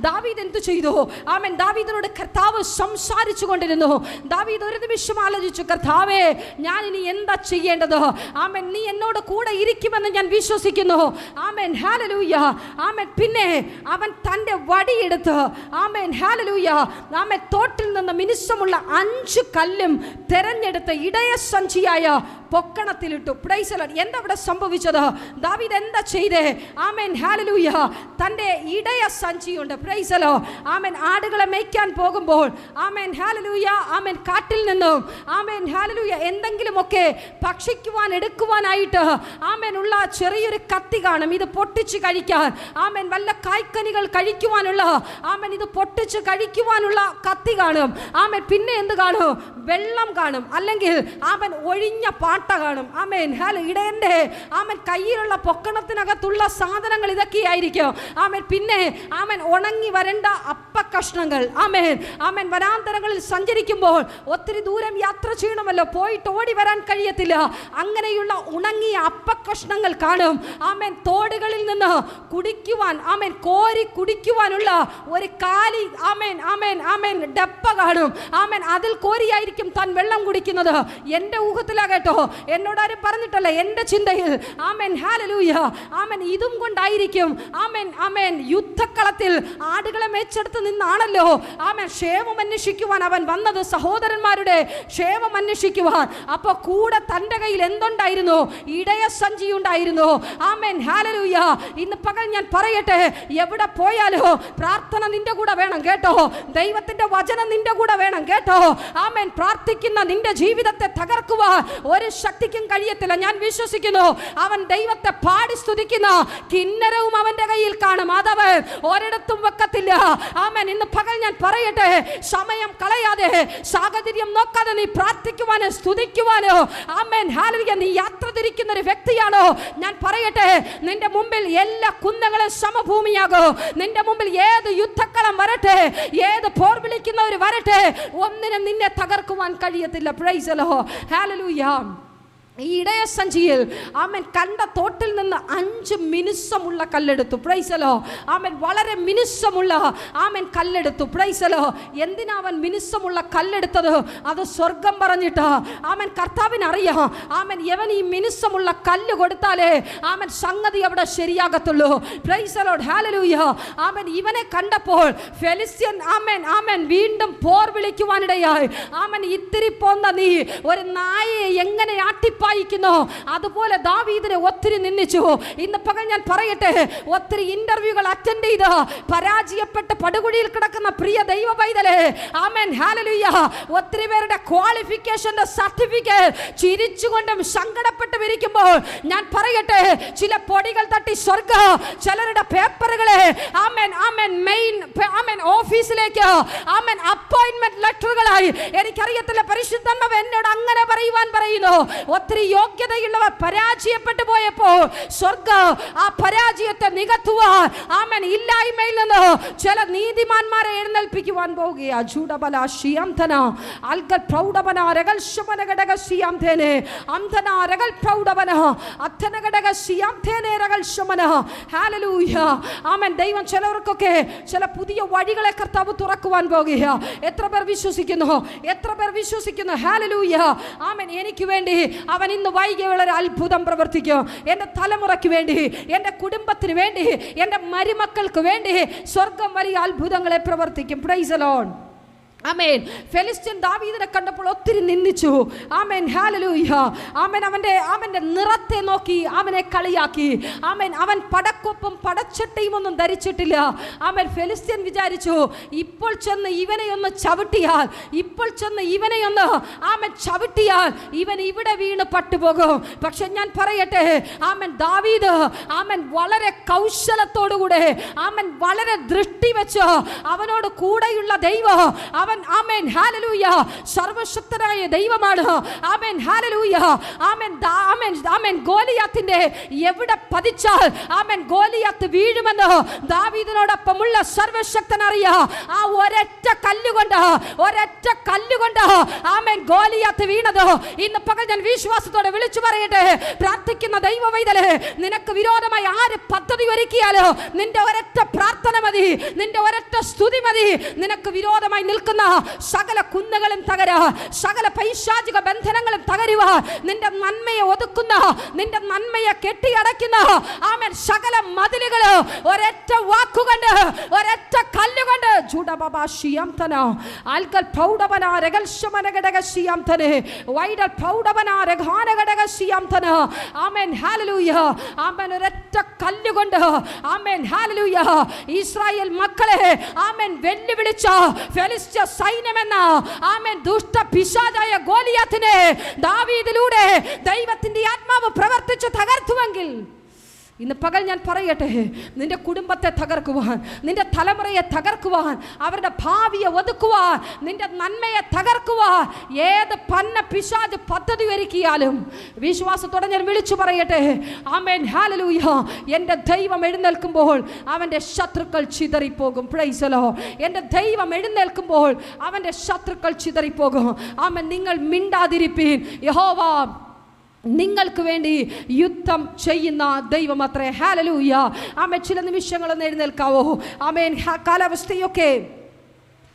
ദാവീദ് എന്തു ചെയ്തു? ആമേൻ, ദാവീദിനോട് കർത്താവ് സംസാരിച്ചു കൊണ്ടിരുന്നു. ദാവീദ് ഒരു നിമിഷം ആലോചിച്ചു, കർത്താവേ, ഞാൻ ഇനി എന്താ ചെയ്യേണ്ടത്? ആമേൻ, നീ എന്നോട് കൂടെ ഇരിക്കുമെന്ന് ഞാൻ വിശ്വസിക്കുന്നു. ആമേൻ. ഹല്ലേലൂയ. ആമേൻ. പിന്നെ അവൻ തൻ്റെ വടിയെടുത്ത് ആമേൻ ഹല്ലേലൂയ ആമേൻ തോട്ടിൽ നിന്ന് മിനുസമുള്ള 5 കല്ലും തെരഞ്ഞെടുത്ത് ഇടയ സഞ്ചിയായ പൊക്കണത്തിലിട്ടു. Praise the lord. എന്താ അവിടെ സംഭവിച്ചത്? ദാവീദ് എന്താ ചെയ്തേ? ആമേൻ ഹല്ലേലൂയ. തൻ്റെ ഇടയ സഞ്ചിയുണ്ട്. Praise the lord. ആമേൻ. ആടുകളെ മേയ്ക്കാൻ പോകുമ്പോൾ ആമേൻ ഹല്ലേലൂയ ആമേൻ കാട്ടിൽ നിന്നും ആമേൻ ഹല്ലേലൂയ എന്തെങ്കിലുമൊക്കെ ഭക്ഷിക്കുവാൻ എടുക്കുവാനായിട്ട് ആമേൻ ഉള്ള ചെറിയൊരു കത്തി കാണും. ഇത് പൊട്ടിച്ച് കഴിക്കാൻ. ആമേൻ. വല്ല കായ്ക്കനികൾ കഴിക്കുവാനുള്ള ആമേൻ ഇത് പൊട്ടിച്ച് കഴിക്കുവാനുള്ള കത്തി കാണും. ആമേൻ. പിന്നെ എന്ത് കാണും? വെള്ളം കാണും. അല്ലെങ്കിൽ ആമേൻ ഒഴിഞ്ഞ പാട്ട കാണും. ആമേൻ. ഇടയന്റെ ആമേൻ കയ്യിലുള്ള പൊക്കണത്തിനകത്തുള്ള സാധനങ്ങൾ ഇതൊക്കെയായിരിക്കും. ആമേൻ. പിന്നെ ആമേൻ ഉണങ്ങി വരേണ്ട അപ്പക്കഷ്ണങ്ങൾ. ആമേൻ. ആമേൻ. വനാന്തരങ്ങളിൽ സഞ്ചരിക്കുമ്പോൾ ഒത്തിരി ദൂരം യാത്ര ചെയ്യണമല്ലോ, പോയിട്ട് ഓടി വരാൻ കഴിയത്തില്ല. അങ്ങനെയുള്ള ഉണങ്ങിയ അപ്പക്കഷ്ണങ്ങൾ കാണും. ആമേൻ. തോടുകളിൽ നിന്ന് കുടിക്കുവാൻ ആമേൻ കോരി കുടിക്കുവാനുള്ള ഒരു കാലി ആമേൻ ആമേൻ ആമേൻ ഡപ്പ കാണും. ആമേൻ. അതിൽ കോരിയായിരിക്കും താൻ വെള്ളം കുടിക്കുന്നത്. എൻ്റെ ഊഹത്തിലാ കേട്ടോ, എന്നോടാരും പറഞ്ഞിട്ടല്ല, എൻ്റെ ചിന്തയിൽ. ആമേൻ ഹല്ലേലൂയ. ആമേൻ. ഇതും കൊണ്ടായിരിക്കും ആമേൻ ആമേൻ യുദ്ധക്കളത്തിൽ ആടുകളെ മേച്ചെടുത്ത് നിന്നാണല്ലോ ആമേൻ ക്ഷേമം അന്വേഷിക്കുവാൻ അവൻ വന്നത്, സഹോദരന്മാരുടെ ക്ഷേമം അന്വേഷിക്കുവാൻ. അപ്പോൾ കൂടെ തൻ്റെ കയ്യിൽ എന്തുണ്ടായിരുന്നു? ഇടയ സഞ്ചി ഉണ്ടായിരുന്നു. Amen hallelujah. ഇന്ന് പകൽ ഞാൻ പറയട്ടെ, എവിടെ പോയാലോ പ്രാർത്ഥന നിന്റെ കൂടെ വേണം കേട്ടോ. ദൈവത്തിന്റെ വചനം നിന്റെ കൂടെ വേണം കേട്ടോ. ആമേൻ. പ്രാർത്ഥിക്കുന്ന നിന്റെ ജീവിതത്തെ തകർക്കുവാൻ ഒരു ശക്തിക്കും കഴിയത്തില്ല. ഞാൻ വിശ്വസിക്കുന്നു, അവൻ ദൈവത്തെ പാടി സ്തുതിക്കുന്ന കിന്നരവും അവന്റെ കയ്യിൽ കാണും. അതവൻ ഒരിടത്തും വെക്കത്തില്ല. ആമേൻ. ഇന്ന് പകൽ ഞാൻ പറയട്ടെ, സമയം കളയാതെ, സാഹചര്യം നോക്കാതെ നീ പ്രാർത്ഥിക്കുവാനോ സ്തുതിക്കുവാനോ ആമേൻ ഹല്ലേലൂയ നീ യാത്ര തിരിക്കുന്ന ഒരു വ്യക്തിയാണോ? ഞാൻ പറയട്ടെ, നിന്റെ മുമ്പിൽ എല്ലാ കുന്നുകളും സമഭൂമിയാകും. നിന്റെ മുമ്പിൽ ഏത് യുദ്ധക്കളം വരട്ടെ, ഏത് പോർ വിളിക്കുന്നവർ വരട്ടെ, ഒന്നിനും നിന്നെ തകർക്കുവാൻ കഴിയത്തില്ല. Praise the lord. ഹല്ലേലൂയ. ഈ ഇടയ സഞ്ചിയിൽ ആമേൻ കണ്ട തോട്ടിൽ നിന്ന് 5 മിനുസമുള്ള കല്ലെടുത്തു. Praise the lord. ആമേൻ. വളരെ മിനുസമുള്ള ആമേൻ കല്ലെടുത്തു. Praise the lord. എന്തിനാ അവൻ മിനുസമുള്ള കല്ലെടുത്തത്? അത് സ്വർഗം പറഞ്ഞിട്ട് ആമേൻ കർത്താവിന് അറിയാം. ആമേൻ. യവൻ ഈ മിനുസമുള്ള കല്ല് കൊടുത്താലേ ആമേൻ സംഗതി അവിടെ ശരിയാകത്തുള്ളൂ. Praise the lord. ഹല്ലേലൂയ. ആമേൻ. ഇവനെ കണ്ടപ്പോൾ ഫെലിസ്ത്യൻ ആമേൻ ആമേൻ വീണ്ടും പോർ വിളിക്കുവാനിടയായി. ആമേൻ. ഇത്തിരി പോന്ന നീ ഒരു നായയെ എങ്ങനെ പായിക്കുന്നു അതുപോലെ ദാവീദിനെ ഒത്തിരി നിന്ദിച്ചു. ഇന്ന് പകൽ ഞാൻ പറയട്ടെ, ഒത്തിരി ഇന്റർവ്യൂകൾ അറ്റൻഡ് ചെയ്ത് പരാജയപ്പെട്ട് പടുകുഴിയിൽ കിടക്കുന്ന പ്രിയ ദൈവ പൈതലേ, ആമേൻ ഹല്ലേലൂയ, ഒത്തിരി പേരുടെ ക്വാളിഫിക്കേഷന്റെ സർട്ടിഫിക്കറ്റ് ചിരിച്ചുകൊണ്ടും സങ്കടപ്പെട്ടും ഇരിക്കുമ്പോൾ ഞാൻ പറയട്ടെ, ചില പൊടികൾ തട്ടി സ്വർഗ്ഗം ചിലരുടെ പേപ്പറുകളെ ആമേൻ ആമേൻ മെയിൻ ആമേൻ ഓഫീസിലേക്ക് ആമേൻ അപ്പോയിന്റ്മെന്റ് ലെറ്ററുകളായി. എനിക്കറിയത്തില്ല, പരിശുദ്ധാത്മാവ് എന്നോട് അങ്ങനെ പറയുവാൻ പറയുന്നു. ഒത്തിരി യോഗ്യതയുള്ളവർ പരാജയപ്പെട്ടു പോയപ്പോൾ സ്വർഗ്ഗം ആ പരാജയത്തെ നികത്തുവാൻ ആമേൻ ഇല്ലായ്മയിൽ നിന്ന് ചില നീതിമാന്മാരെ എഴുന്നേൽപ്പിക്കുവാൻ പോകുകയാ. ജൂഡബല ശിയാംധന അൽഗൽ പ്രൗഢവന രഗൽ ശമന ഘടക ശിയാംധേനെ അംധന രഗൽ പ്രൗഢവന അധന ഘടക ശിയാംധേനെ രഗൽ ശമന. ഹല്ലേലൂയ. ആമേൻ. ദൈവം ചിലവർക്കൊക്കെ ചില പുതിയ വഴികളെ കർത്താവ് തുറക്കുവാൻ പോകുകയാ. എത്ര പേർ വിശ്വസിക്കുന്നു? എത്ര പേർ വിശ്വസിക്കുന്നു? ഹല്ലേലൂയ. ആമേൻ. എനിക്ക് വേണ്ടി അവൻ ഇന്ന് വൈകിയുള്ള ഒരു അത്ഭുതം പ്രവർത്തിക്കും. എൻ്റെ തലമുറയ്ക്ക് വേണ്ടി, എൻ്റെ കുടുംബത്തിന് വേണ്ടി, എൻ്റെ മരുമക്കൾക്ക് വേണ്ടി സ്വർഗം വലിയ അത്ഭുതങ്ങളെ പ്രവർത്തിക്കും. Praise the lord. ആമേൻ. ഫെലിസ്ത്യൻ ദാവീദിനെ കണ്ടപ്പോൾ ഒത്തിരി നിന്ദിച്ചു. ആമേൻ. ഹല്ലേലൂയ. ആമേൻ. അവൻ്റെ നിറത്തെ നോക്കി അവനെ കളിയാക്കി. ആമേൻ. അവൻ പടക്കൊപ്പം പടച്ചട്ടയും ഒന്നും ധരിച്ചിട്ടില്ല. ആമേൻ. ഫെലിസ്ത്യൻ വിചാരിച്ചു ഇപ്പോൾ ചെന്ന് ഇവനെ ഒന്ന് ചവിട്ടിയാൽ, ഇപ്പോൾ ചെന്ന് ഇവനെ ഒന്ന് ആമേൻ ചവിട്ടിയാൽ ഇവൻ ഇവിടെ വീണ് പട്ടുപോകും. പക്ഷെ ഞാൻ പറയട്ടെ, ആമേൻ, ദാവീദ് ആമേൻ വളരെ കൗശലത്തോടുകൂടെ ആമേൻ വളരെ ദൃഷ്ടി വെച്ച് അവനോട് കൂടെയുള്ള ദൈവം അവൻ ആമേൻ ഹല്ലേലൂയ സർവശക്തനായ ദൈവമാണ്. ആമേൻ ഹല്ലേലൂയ. ആമേൻ ആമേൻ ആമേൻ. ഗോലിയാത്തിന്റെ എവിടെ പതിച്ചാൽ ആമേൻ ഗോലിയാത്ത് വീഴുമെന്ന് ദാവീദിനോടൊപ്പമുള്ള സർവശക്തൻ അറിയാ. ആ ഒരൊറ്റ കല്ലുകൊണ്ട് ആമേൻ ഗോലിയാത്ത് വീണത്. ഇന്ന് പകൽ ഞാൻ വിശ്വാസത്തോടെ വിളിച്ചു പറയട്ടെ, പ്രാർത്ഥിക്കുന്ന ദൈവ പൈതലേ, നിനക്ക് വിരോധമായി ആര് പദ്ധതി ഒരുക്കിയാലോ നിന്റെ ഒരൊറ്റ പ്രാർത്ഥന മതി, നിന്റെ ഒരൊറ്റ സ്തുതി മതി. നിനക്ക് വിരോധമായി നിൽക്കുന്ന സകല കുന്നുകളും തകരാ, സകല പൈശാചിക ബന്ധനങ്ങളും തകരുക. നിന്റെ നന്മയെ ഒതുക്കുന്ന, നിന്റെ നന്മയെ കെട്ടിയടയ്ക്കുന്ന ആമേൻ സകല മതിലുകൾ ഒരൊറ്റ വാക്കുകൊണ്ട്, ഒരൊറ്റ കല്ലുകൊണ്ട് ജൂഡബബാശിയാംതന ആൽക്കൽ പ്രൗഢവന രഗൽശമന ഘടകശിയാംതന വൈഡൽ പ്രൗഢവന രഗാന ഘടകശിയാംതന. ആമേൻ ഹല്ലേലൂയ. ആമേൻ. ഒരൊറ്റ കല്ലുകൊണ്ട് ആമേൻ ഹല്ലേലൂയ ഇസ്രായേൽ മക്കളെ ആമേൻ വെല്ലുവിളിച്ച ഫെലിസ്ത്യ സൈന്യമെന്ന ആമേൻ ദുഷ്ട പിശാചായ ഗോലിയാത്തിനെ ദാവീദിലൂടെ ദൈവത്തിന്റെ ആത്മാവ് പ്രവർത്തിച്ചു തകർത്തുവെങ്കിൽ ഇന്ന് പകൽ ഞാൻ പറയട്ടെ, നിന്റെ കുടുംബത്തെ തകർക്കുവാൻ, നിന്റെ തലമുറയെ തകർക്കുവാൻ, അവരുടെ ഭാവിയെ ഒതുക്കുവാൻ, നിന്റെ നന്മയെ തകർക്കുവാൻ ഏത് പന്ന പിശാച് പദ്ധതി ഒരുക്കിയാലും വിശ്വാസത്തോടെ ഞാൻ വിളിച്ചു പറയട്ടെ, ആമേൻ ഹല്ലേലൂയ, എൻ്റെ ദൈവം എഴുന്നേൽക്കുമ്പോൾ അവൻ്റെ ശത്രുക്കൾ ചിതറിപ്പോകും. Price the Lord. എൻ്റെ ദൈവം എഴുന്നേൽക്കുമ്പോൾ അവൻ്റെ ശത്രുക്കൾ ചിതറിപ്പോകും. ആമേൻ. നിങ്ങൾ മിണ്ടാതിരിപ്പീൻ, യഹോവ നിങ്ങൾക്ക് വേണ്ടി യുദ്ധം ചെയ്യുന്ന ദൈവം അത്രേ. ഹല്ലേലൂയ. ആമേൻ. ചില നിമിഷങ്ങളൊന്ന് എഴുന്നേൽക്കാവോ? ആമേൻ. കാലാവസ്ഥയൊക്കെ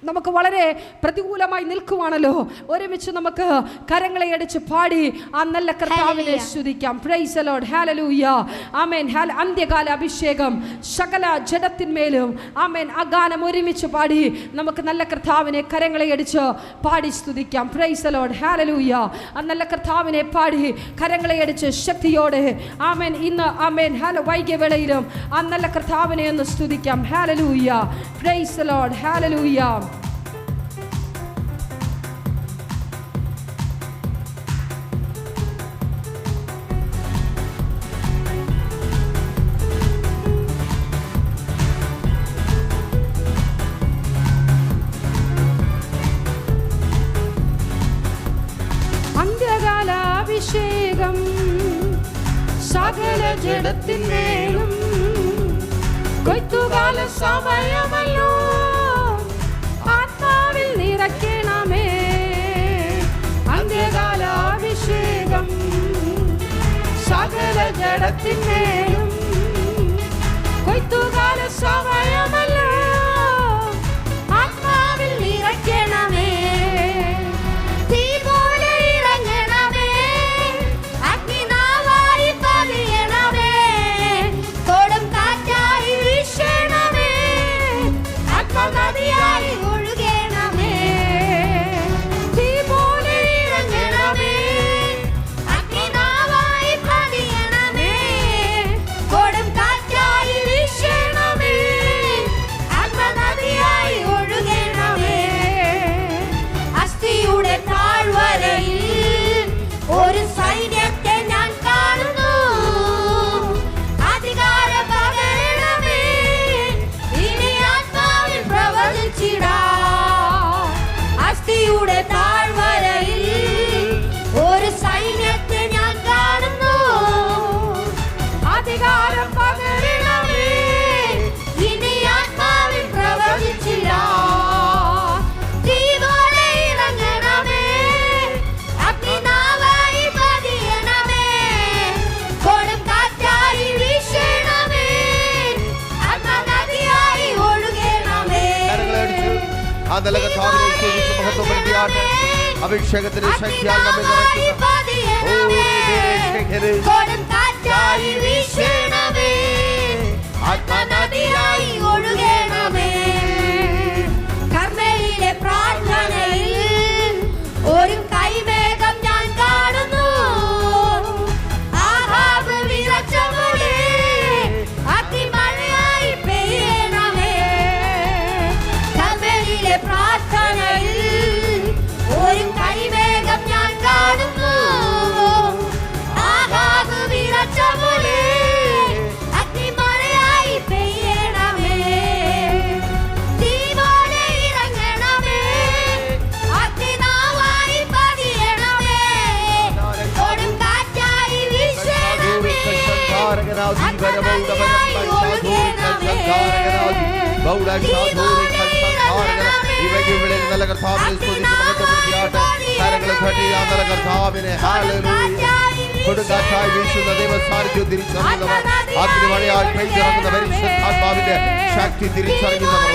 നമുക്ക് വളരെ പ്രതികൂലമായി നിൽക്കുവാണല്ലോ. ഒരുമിച്ച് നമുക്ക് കരങ്ങളെ അടിച്ച് പാടി ആ നല്ല കർത്താവിനെ സ്തുതിക്കാം. Price the lord. ഹല്ലേലൂയ. ആമേൻ. അന്ത്യകാല അഭിഷേകം സകല ജഡത്തിന്മേലും. ആമേൻ. ആ ഗാനം ഒരുമിച്ച് പാടി നമുക്ക് നല്ല കർത്താവിനെ കരങ്ങളെ അടിച്ച് പാടി സ്തുതിക്കാം. Price the lord. ഹല്ലേലൂയ. ആ നല്ല കർത്താവിനെ പാടി കരങ്ങളെ അടിച്ച് ശക്തിയോടെ ആമേൻ ഇന്ന് ആമേൻ വൈകിയ വേളയിലും ആ നല്ല കർത്താവിനെ ഒന്ന് സ്തുതിക്കാം. Hallelujah. Praise the lord. Hallelujah. അഭിഷേകം സകല ജഡത്തിന്മേലും കൊയ്ത്തുകാല സമയമല്ലോ, ആത്മാവിൽ നിറയ്ക്കണമേ. അന്ത്യകാല അഭിഷേകം സകല ജഡത്തിന്മേലും കൊയ്ത്തുകാല സമയമല്ലോ, ആത്മാവിൽ നിറയ്ക്കണമേ. Come നല്ല കർത്താവിനെ സ്തുതിച്ച് മഹത്വപ്പെടുത്തിയാട്ടെ. അഭിഷേകത്തിന്റെ ശക്തിയാൽ നമ്മെ നിറയ്ക്കുന്ന ആത്മനദിയായി ഒഴുകണമേ. കർമ്മയിലെ പ്രാർത്ഥനയിൽ ഒരു കൈവേഗം ഞാൻ കാണുന്നു. ആഹാബ് വിറച്ച പോലെ അഗ്നിമഴയായി പെയ്യണമേ. കർമ്മയിലെ പ്രാർത്ഥനയിൽ ഒരു കൈവേഗം ഞാൻ കാണുന്നു. ആഹാബ് വിറച്ച പോലെ നല്ല കർത്താവിനെ സ്തുതിച്ച് മഹത്വപ്പെടുത്തിയാട്ടെ. കരങ്ങളെ തട്ടിയാ നല്ല കർത്താവിനെ കൊടുങ്കാറ്റായി വീശുന്ന ദൈവ സാന്നിധ്യം തിരിച്ചറിയുന്നവർ, അഗ്നിമഴയായി പെയ്തിറങ്ങുന്ന പരിശുദ്ധാത്മാവിന്റെ ശക്തി തിരിച്ചറിയുന്നവർ,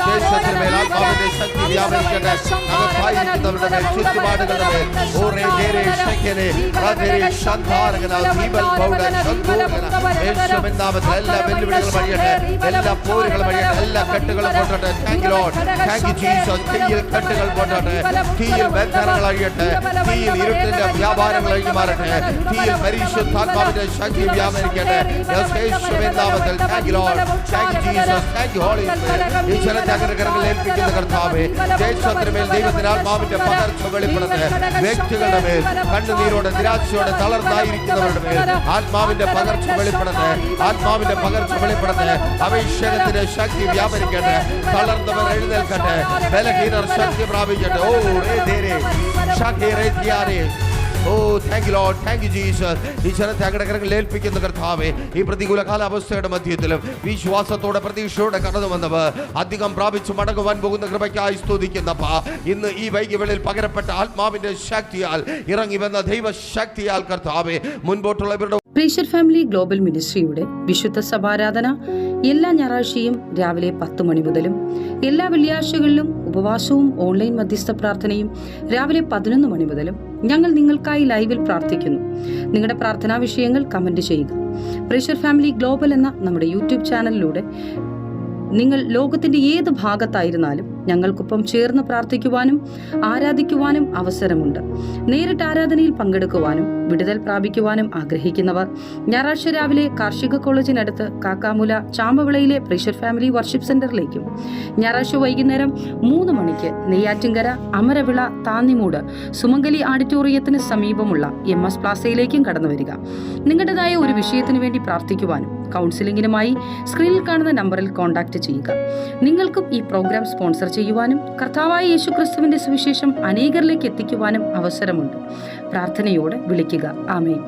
ദേശത്തിന് മേൽ ആത്മാവിന്റെ ശക്തി വ്യാപരിക്കട്ടെ. അകത്തായിരിക്കുന്നവരുടെ മേൽ, ചുറ്റുപാടുകളുടെ മേൽ എല്ലാ വെല്ലുവിളികളും അഴിയട്ടെ, എല്ലാ പോരുകളും അഴിയട്ടെ, എല്ലാ കെട്ടുകളും പൊട്ടട്ടെ. Thank you Lord, thank you Jesus. തീയിൽ കെട്ടുകൾ പൊട്ടട്ടെ, തീയിൽ ബന്ധനങ്ങൾ അഴിയട്ടെ, തീയിൽ ഇരുട്ടിന്റെ വ്യാപാരങ്ങൾ അഴിഞ്ഞു മാറട്ടെ, തീയിൽ പരിശുദ്ധാത്മാവിന്റെ ശക്തി വ്യാപരിക്കട്ടെ. യേശുവിൻ നാമത്തിൽ thank you Lord, thank you Jesus, thank you Holy Spirit. ഈ ജനജാഗരങ്ങളിൽ ഏൽപ്പിക്കുന്ന കർത്താവേ, ദേശത്തിന് മേൽ ദൈവത്തിന്റെ ആത്മാവിന്റെ പകർച്ച വെളിപ്പെടട്ടെ. വ്യക്തികളുടെ മേൽ കണ്ണുനീരോടെ നിരാശയോടെ തളർന്നായിരിക്കുന്നവരുടെ മേൽ ആത്മാവിന്റെ പകർച്ച വെളിപ്പെടട്ടെ, ആത്മാവിന്റെ പകർച്ച വെളിപ്പെടട്ടെ. അഭിഷേകത്തിന്റെ ശക്തി വ്യാപരിക്കട്ടെ. തളർന്നവർ എഴുന്നേൽക്കട്ടെ, ബലഹീനർ ശക്തി പ്രാപിക്കട്ടെ. ഓ thank you Lord, thank you Jesus. ഈ ജനത്തെ അകടകരങ്ങളിൽ ഏൽപ്പിക്കുന്ന കർത്താവേ, ഈ പ്രതികൂല കാലാവസ്ഥയുടെ മധ്യത്തിലും വിശ്വാസത്തോടെ പ്രതീക്ഷയോടെ കടന്നു വന്നവർ അധികം പ്രാപിച്ചു മടങ്ങുവാൻ പോകുന്ന കൃപയ്ക്കായി സ്തുതിക്കുന്നപ്പ. ഇന്ന് ഈ വൈകികളിൽ പകരപ്പെട്ട ആത്മാവിന്റെ ശക്തിയാൽ ഇറങ്ങി വന്ന ദൈവശക്തിയാൽ കർത്താവേ, മുൻപോട്ടുള്ള ഇവരുടെ പ്രേഷർ ഫാമിലി ഗ്ലോബൽ മിനിസ്ട്രിയുടെ വിശുദ്ധ സഭാരാധന എല്ലാ ഞായറാഴ്ചയും രാവിലെ 10 മണി മുതലും എല്ലാ വെള്ളിയാഴ്ചകളിലും ഉപവാസവും ഓൺലൈൻ മധ്യസ്ഥ പ്രാർത്ഥനയും രാവിലെ 11 മണി മുതലും ഞങ്ങൾ നിങ്ങൾക്കായി ലൈവിൽ പ്രാർത്ഥിക്കുന്നു. നിങ്ങളുടെ പ്രാർത്ഥനാ വിഷയങ്ങൾ കമന്റ് ചെയ്യുക. പ്രേഷർ ഫാമിലി ഗ്ലോബൽ എന്ന നമ്മുടെ യൂട്യൂബ് ചാനലിലൂടെ നിങ്ങൾ ലോകത്തിന്റെ ഏത് ഭാഗത്തായിരുന്നാലും ഞങ്ങൾക്കൊപ്പം ചേർന്ന് പ്രാർത്ഥിക്കുവാനും ആരാധിക്കുവാനും അവസരമുണ്ട്. നേരിട്ട് ആരാധനയിൽ പങ്കെടുക്കുവാനും വിടുതൽ പ്രാപിക്കുവാനും ആഗ്രഹിക്കുന്നവർ ഞായറാഴ്ച രാവിലെ കാർഷിക കോളേജിനടുത്ത് കാക്കാമുല ചാമ്പവിളയിലെ പ്രേഷർ ഫാമിലി വർഷിപ്പ് സെന്ററിലേക്കും ഞായറാഴ്ച വൈകുന്നേരം 3 മണിക്ക് നെയ്യാറ്റിൻകര അമരവിള താന്നിമൂട് സുമംഗലി ഓഡിറ്റോറിയത്തിന് സമീപമുള്ള MS പ്ലാസയിലേക്കും കടന്നു വരിക. നിങ്ങളുടേതായ ഒരു വിഷയത്തിനു വേണ്ടി പ്രാർത്ഥിക്കുവാനും കൗൺസിലിംഗിനുമായി സ്ക്രീനിൽ കാണുന്ന നമ്പറിൽ കോൺടാക്ട് ചെയ്യുക. നിങ്ങൾക്കും ഈ പ്രോഗ്രാം സ്പോൺസർ ചെയ്യുവാനും കർത്താവായ യേശുക്രിസ്തുവിന്റെ സുവിശേഷം അനേകരിലേക്ക് എത്തിക്കുവാനും അവസരമുണ്ട്. പ്രാർത്ഥനയോടെ വിളിക്കുക. ആമേൻ.